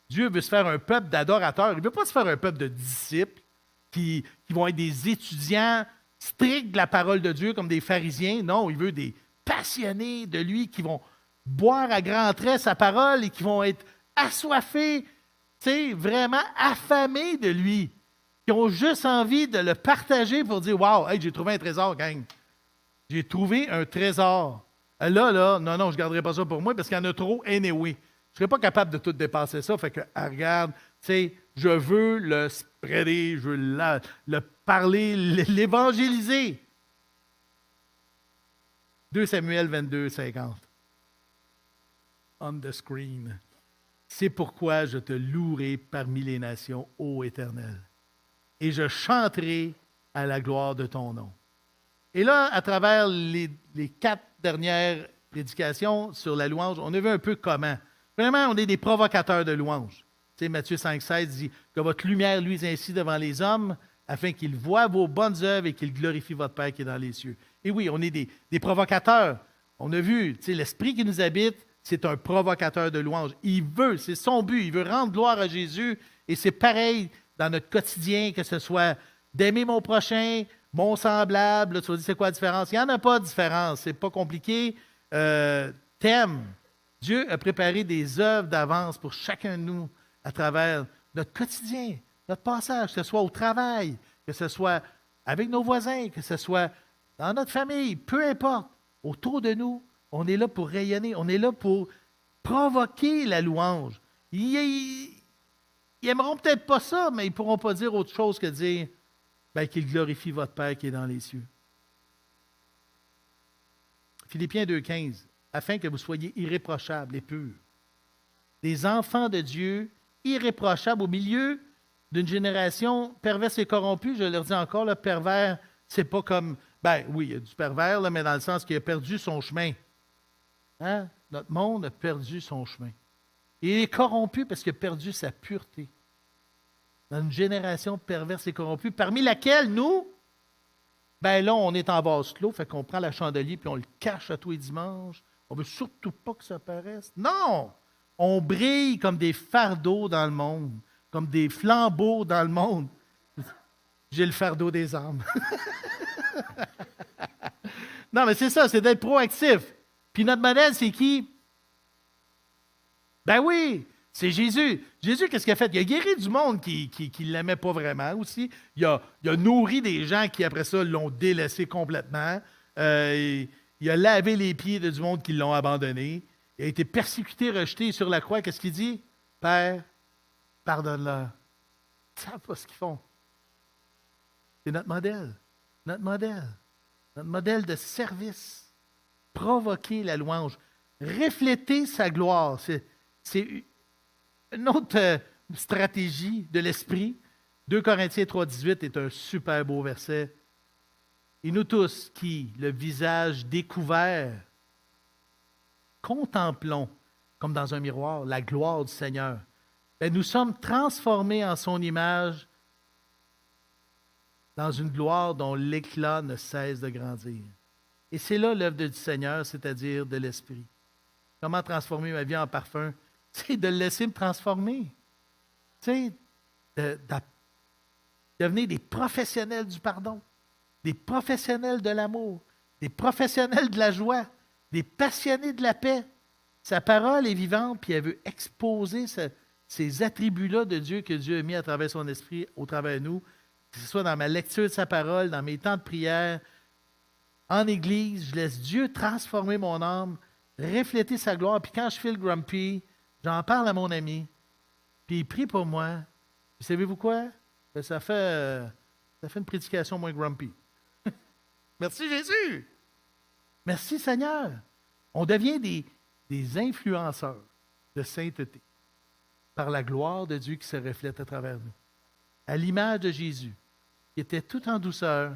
Dieu veut se faire un peuple d'adorateurs. Il ne veut pas se faire un peuple de disciples qui vont être des étudiants stricts de la parole de Dieu comme des pharisiens. Non, il veut des passionnés de lui qui vont boire à grands traits sa parole et qui vont être assoiffés, tu sais, vraiment affamés de lui, qui ont juste envie de le partager pour dire « Wow, hey, j'ai trouvé un trésor, gang. J'ai trouvé un trésor. » Là, non, je ne garderai pas ça pour moi parce qu'il y en a trop anyway. Je ne serais pas capable de tout dépasser ça. Fait que, regarde, tu sais, je veux le spreader, je veux le parler, l'évangéliser. 2 Samuel 22, 50. On the screen. C'est pourquoi je te louerai parmi les nations, ô Éternel, et je chanterai à la gloire de ton nom. Et là, à travers les 4 dernières prédications sur la louange, on a vu un peu comment. Vraiment, on est des provocateurs de louange. Tu sais, Matthieu 5,16 dit que votre lumière luise ainsi devant les hommes, afin qu'ils voient vos bonnes œuvres et qu'ils glorifient votre Père qui est dans les cieux. Et oui, on est des provocateurs. On a vu, tu sais, l'Esprit qui nous habite, c'est un provocateur de louange. Il veut, c'est son but, il veut rendre gloire à Jésus. Et c'est pareil dans notre quotidien, que ce soit d'aimer mon prochain, mon semblable. Là, tu vas dire, c'est quoi la différence? Il n'y en a pas de différence, c'est pas compliqué. T'aimes. Dieu a préparé des œuvres d'avance pour chacun de nous à travers notre quotidien, notre passage, que ce soit au travail, que ce soit avec nos voisins, que ce soit dans notre famille, peu importe, autour de nous, on est là pour rayonner, on est là pour provoquer la louange. Ils n'aimeront peut-être pas ça, mais ils ne pourront pas dire autre chose que dire qu'il glorifie votre Père qui est dans les cieux. Philippiens 2,15, afin que vous soyez irréprochables et purs. Des enfants de Dieu, irréprochables au milieu d'une génération perverse et corrompue. Je leur dis encore, le pervers, c'est pas comme... Ben oui, il y a du pervers, là, mais dans le sens qu'il a perdu son chemin. Hein? Notre monde a perdu son chemin. Et il est corrompu parce qu'il a perdu sa pureté. Dans une génération perverse et corrompue, parmi laquelle nous, ben là, on est en vase clos, fait qu'on prend la chandelier puis on le cache à tous les dimanches. On veut surtout pas que ça paraisse. Non! On brille comme des fardeaux dans le monde, comme des flambeaux dans le monde. J'ai le fardeau des âmes. Non, mais c'est ça, c'est d'être proactif. Puis notre modèle, c'est qui? Ben oui, c'est Jésus. Jésus, qu'est-ce qu'il a fait? Il a guéri du monde qui ne l'aimait pas vraiment aussi. Il a nourri des gens qui, après ça, l'ont délaissé complètement. Il a lavé les pieds de du monde qui l'ont abandonné. Il a été persécuté, rejeté sur la croix. Qu'est-ce qu'il dit? Père, pardonne-leur. Ils ne savent pas ce qu'ils font. C'est notre modèle. Notre modèle. Notre modèle de service. Provoquer la louange. Refléter sa gloire. C'est une autre stratégie de l'esprit. 2 Corinthiens 3,18 est un super beau verset. Et nous tous qui, le visage découvert, contemplons, comme dans un miroir, la gloire du Seigneur. Ben, nous sommes transformés en son image dans une gloire dont l'éclat ne cesse de grandir. Et c'est là l'œuvre du Seigneur, c'est-à-dire de l'Esprit. Comment transformer ma vie en parfum? C'est de le laisser me transformer. Tu sais, de devenir des professionnels du pardon, des professionnels de l'amour, des professionnels de la joie, des passionnés de la paix. Sa parole est vivante, puis elle veut exposer ces attributs-là de Dieu que Dieu a mis à travers son esprit, au travers de nous, que ce soit dans ma lecture de sa parole, dans mes temps de prière, en église, je laisse Dieu transformer mon âme, refléter sa gloire, puis quand je file grumpy, j'en parle à mon ami, puis il prie pour moi. Puis savez-vous quoi? Ça fait une prédication moins grumpy. Merci Jésus! Merci Seigneur! On devient des influenceurs de sainteté par la gloire de Dieu qui se reflète à travers nous. À l'image de Jésus, qui était tout en douceur,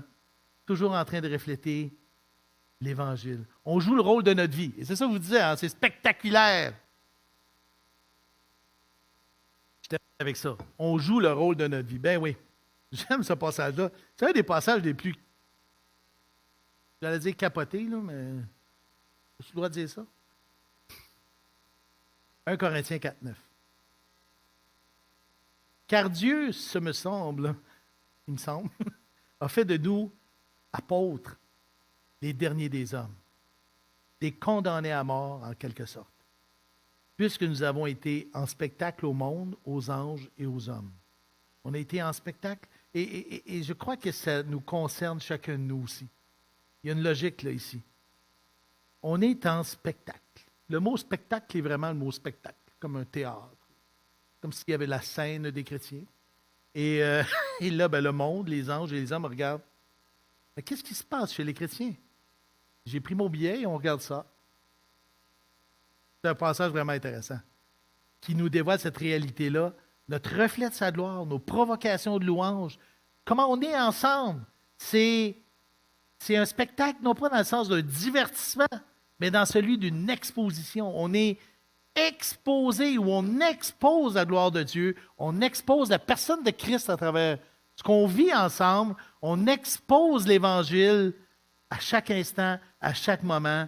toujours en train de refléter l'Évangile. On joue le rôle de notre vie. Et c'est ça que je vous disais, hein? C'est spectaculaire. Je termine avec ça. On joue le rôle de notre vie. Ben oui, j'aime ce passage-là. C'est un des passages les plus, j'allais dire capotés, là, mais je suis le droit de dire ça. 1 Corinthiens 4,9. Car Dieu, il me semble, a fait de nous apôtres, les derniers des hommes, des condamnés à mort en quelque sorte, puisque nous avons été en spectacle au monde, aux anges et aux hommes. On a été en spectacle et je crois que ça nous concerne chacun de nous aussi. Il y a une logique là ici. On est en spectacle. Le mot spectacle est vraiment le mot spectacle, comme un théâtre, comme s'il y avait la scène des chrétiens. Et là, ben, le monde, les anges et les hommes regardent. Mais qu'est-ce qui se passe chez les chrétiens? J'ai pris mon billet et on regarde ça. C'est un passage vraiment intéressant qui nous dévoile cette réalité-là, notre reflet de sa gloire, nos provocations de louange, comment on est ensemble. C'est un spectacle, non pas dans le sens d'un divertissement, mais dans celui d'une exposition. On est exposé ou on expose la gloire de Dieu, on expose la personne de Christ à travers ce qu'on vit ensemble, on expose l'Évangile à chaque instant, à chaque moment.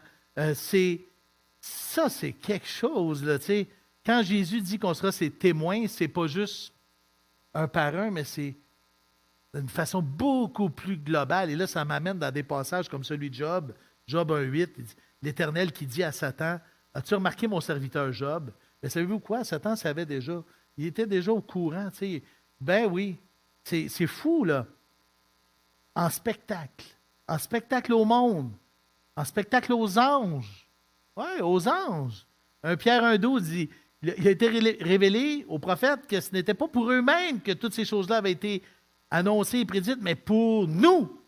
C'est quelque chose, là, tu sais. Quand Jésus dit qu'on sera ses témoins, c'est pas juste un par un, mais c'est d'une façon beaucoup plus globale. Et là, ça m'amène dans des passages comme celui de Job, Job 1,8, l'Éternel qui dit à Satan, « As-tu remarqué mon serviteur Job? » Mais savez-vous quoi? Satan savait déjà. Il était déjà au courant, tu sais. Ben oui, c'est fou, là. En spectacle au monde, en spectacle aux anges. Oui, aux anges. 1 Pierre 1,12 dit, il a été révélé aux prophètes que ce n'était pas pour eux-mêmes que toutes ces choses-là avaient été annoncées et prédites, mais pour nous.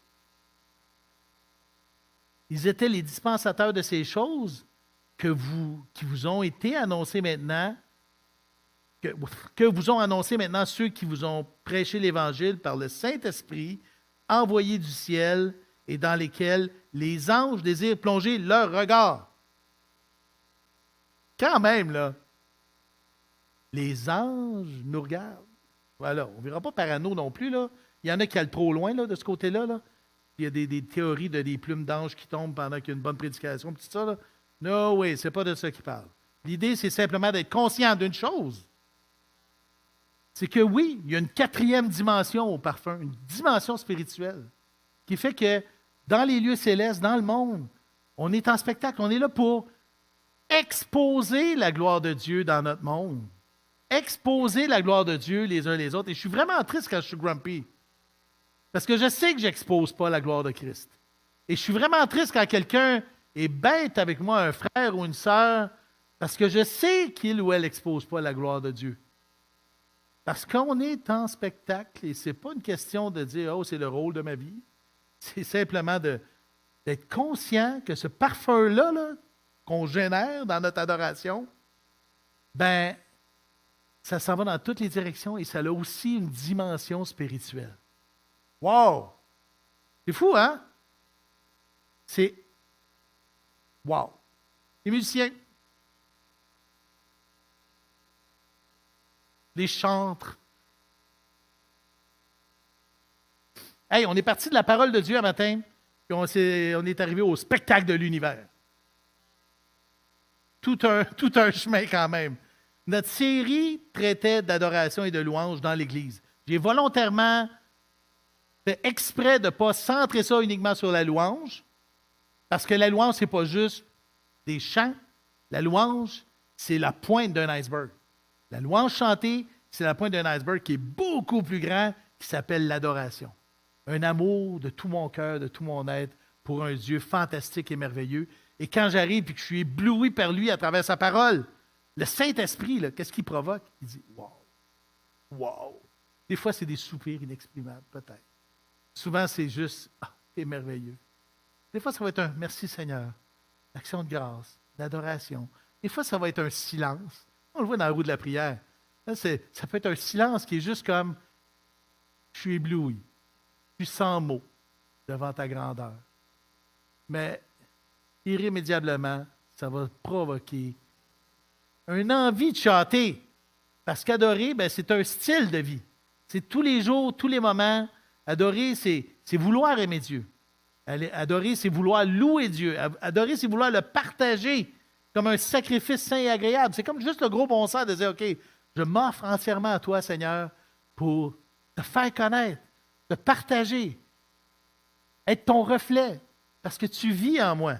Ils étaient les dispensateurs de ces choses qui vous ont été annoncées maintenant, que vous ont annoncé maintenant ceux qui vous ont prêché l'Évangile par le Saint-Esprit, envoyé du ciel et dans lesquels les anges désirent plonger leur regard. Quand même, là, les anges nous regardent. Voilà, on ne verra pas parano non plus, là. Il y en a qui allent trop loin, là, de ce côté-là, là. Il y a des théories de des plumes d'anges qui tombent pendant qu'il y a une bonne prédication, tout ça, là. Non, oui, c'est pas de ça qu'il parle. L'idée, c'est simplement d'être conscient d'une chose. C'est que oui, il y a une 4e dimension au parfum, une dimension spirituelle, qui fait que dans les lieux célestes, dans le monde, on est en spectacle, on est là pour exposer la gloire de Dieu dans notre monde. Exposer la gloire de Dieu les uns les autres. Et je suis vraiment triste quand je suis grumpy. Parce que je sais que je n'expose pas la gloire de Christ. Et je suis vraiment triste quand quelqu'un est bête avec moi, un frère ou une sœur, parce que je sais qu'il ou elle n'expose pas la gloire de Dieu. Parce qu'on est en spectacle et ce n'est pas une question de dire « Oh, c'est le rôle de ma vie ». C'est simplement d'être conscient que ce parfum-là, là, qu'on génère dans notre adoration, ben, ça s'en va dans toutes les directions et ça a aussi une dimension spirituelle. Wow! C'est fou, hein? C'est wow! Les musiciens, les chantres. Hey, on est parti de la parole de Dieu un matin, puis on est arrivé au spectacle de l'univers. Tout un chemin quand même. Notre série traitait d'adoration et de louange dans l'Église. J'ai volontairement fait exprès de ne pas centrer ça uniquement sur la louange, parce que la louange, ce n'est pas juste des chants. La louange, c'est la pointe d'un iceberg. La louange chantée, c'est la pointe d'un iceberg qui est beaucoup plus grand, qui s'appelle l'adoration. Un amour de tout mon cœur, de tout mon être, pour un Dieu fantastique et merveilleux. Et quand j'arrive et que je suis ébloui par lui à travers sa parole, le Saint-Esprit, là, qu'est-ce qu'il provoque? Il dit « Wow! Wow! » Des fois, c'est des soupirs inexprimables, peut-être. Souvent, c'est juste « Ah, c'est merveilleux! » Des fois, ça va être un « Merci Seigneur », l'action de grâce, d'adoration. Des fois, ça va être un silence. On le voit dans la roue de la prière. Là, ça peut être un silence qui est juste comme « Je suis ébloui, je suis sans mots devant ta grandeur. » Mais irrémédiablement, ça va provoquer une envie de chanter. Parce qu'adorer, ben, c'est un style de vie. C'est tous les jours, tous les moments. Adorer, c'est vouloir aimer Dieu. Adorer, c'est vouloir louer Dieu. Adorer, c'est vouloir le partager comme un sacrifice saint et agréable. C'est comme juste le gros bon sens de dire, OK, je m'offre entièrement à toi, Seigneur, pour te faire connaître, te partager, être ton reflet, parce que tu vis en moi.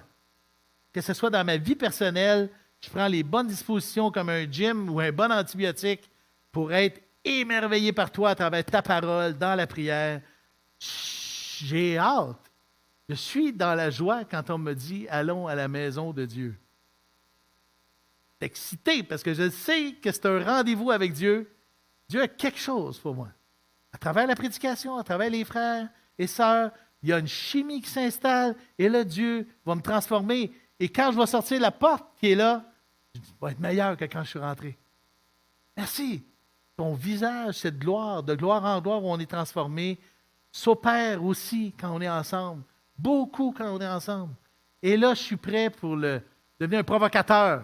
Que ce soit dans ma vie personnelle, je prends les bonnes dispositions comme un gym ou un bon antibiotique pour être émerveillé par toi à travers ta parole, dans la prière. J'ai hâte. Je suis dans la joie quand on me dit « Allons à la maison de Dieu ». Je suis excité parce que je sais que c'est un rendez-vous avec Dieu. Dieu a quelque chose pour moi. À travers la prédication, à travers les frères et sœurs, il y a une chimie qui s'installe et là, Dieu va me transformer. Et quand je vais sortir de la porte qui est là, je vais être meilleur que quand je suis rentré. Merci. Ton visage, cette gloire, de gloire en gloire où on est transformé, s'opère aussi quand on est ensemble. Beaucoup quand on est ensemble. Et là, je suis prêt pour devenir un provocateur.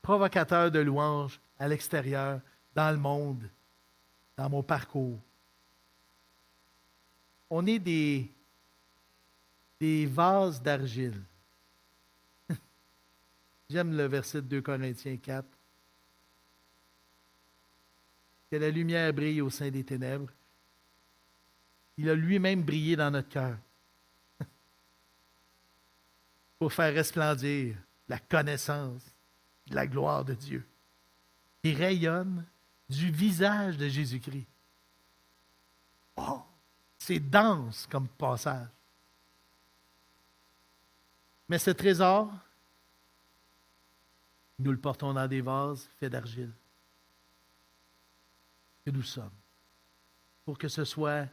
Provocateur de louanges à l'extérieur, dans le monde, dans mon parcours. On est des vases d'argile. J'aime le verset de 2 Corinthiens 4. Que la lumière brille au sein des ténèbres. Il a lui-même brillé dans notre cœur pour faire resplendir la connaissance de la gloire de Dieu qui rayonne du visage de Jésus-Christ. Oh, c'est dense comme passage. Mais ce trésor, nous le portons dans des vases faits d'argile que nous sommes, pour que ce soit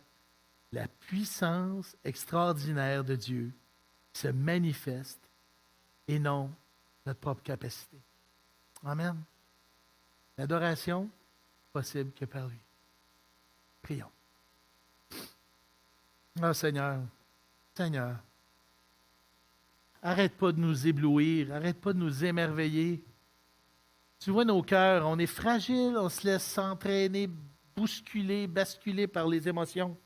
la puissance extraordinaire de Dieu qui se manifeste et non notre propre capacité. Amen. L'adoration, possible que par lui. Prions. Ah, Seigneur, Seigneur, arrête pas de nous éblouir, arrête pas de nous émerveiller. Tu vois nos cœurs, on est fragile, on se laisse s'entraîner, bousculer, basculer par les émotions.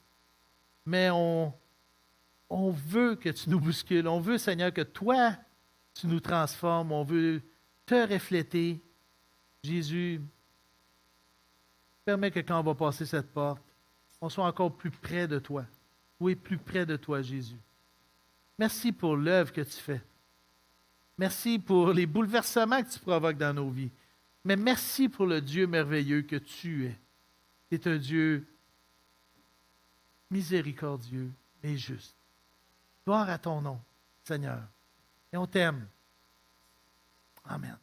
Mais on veut que tu nous bouscules. On veut, Seigneur, que toi, tu nous transformes. On veut te refléter. Jésus, permets que quand on va passer cette porte, on soit encore plus près de toi. Oui, plus près de toi, Jésus. Merci pour l'œuvre que tu fais. Merci pour les bouleversements que tu provoques dans nos vies. Mais merci pour le Dieu merveilleux que tu es. Tu es un Dieu miséricordieux et juste. Gloire à ton nom, Seigneur. Et on t'aime. Amen.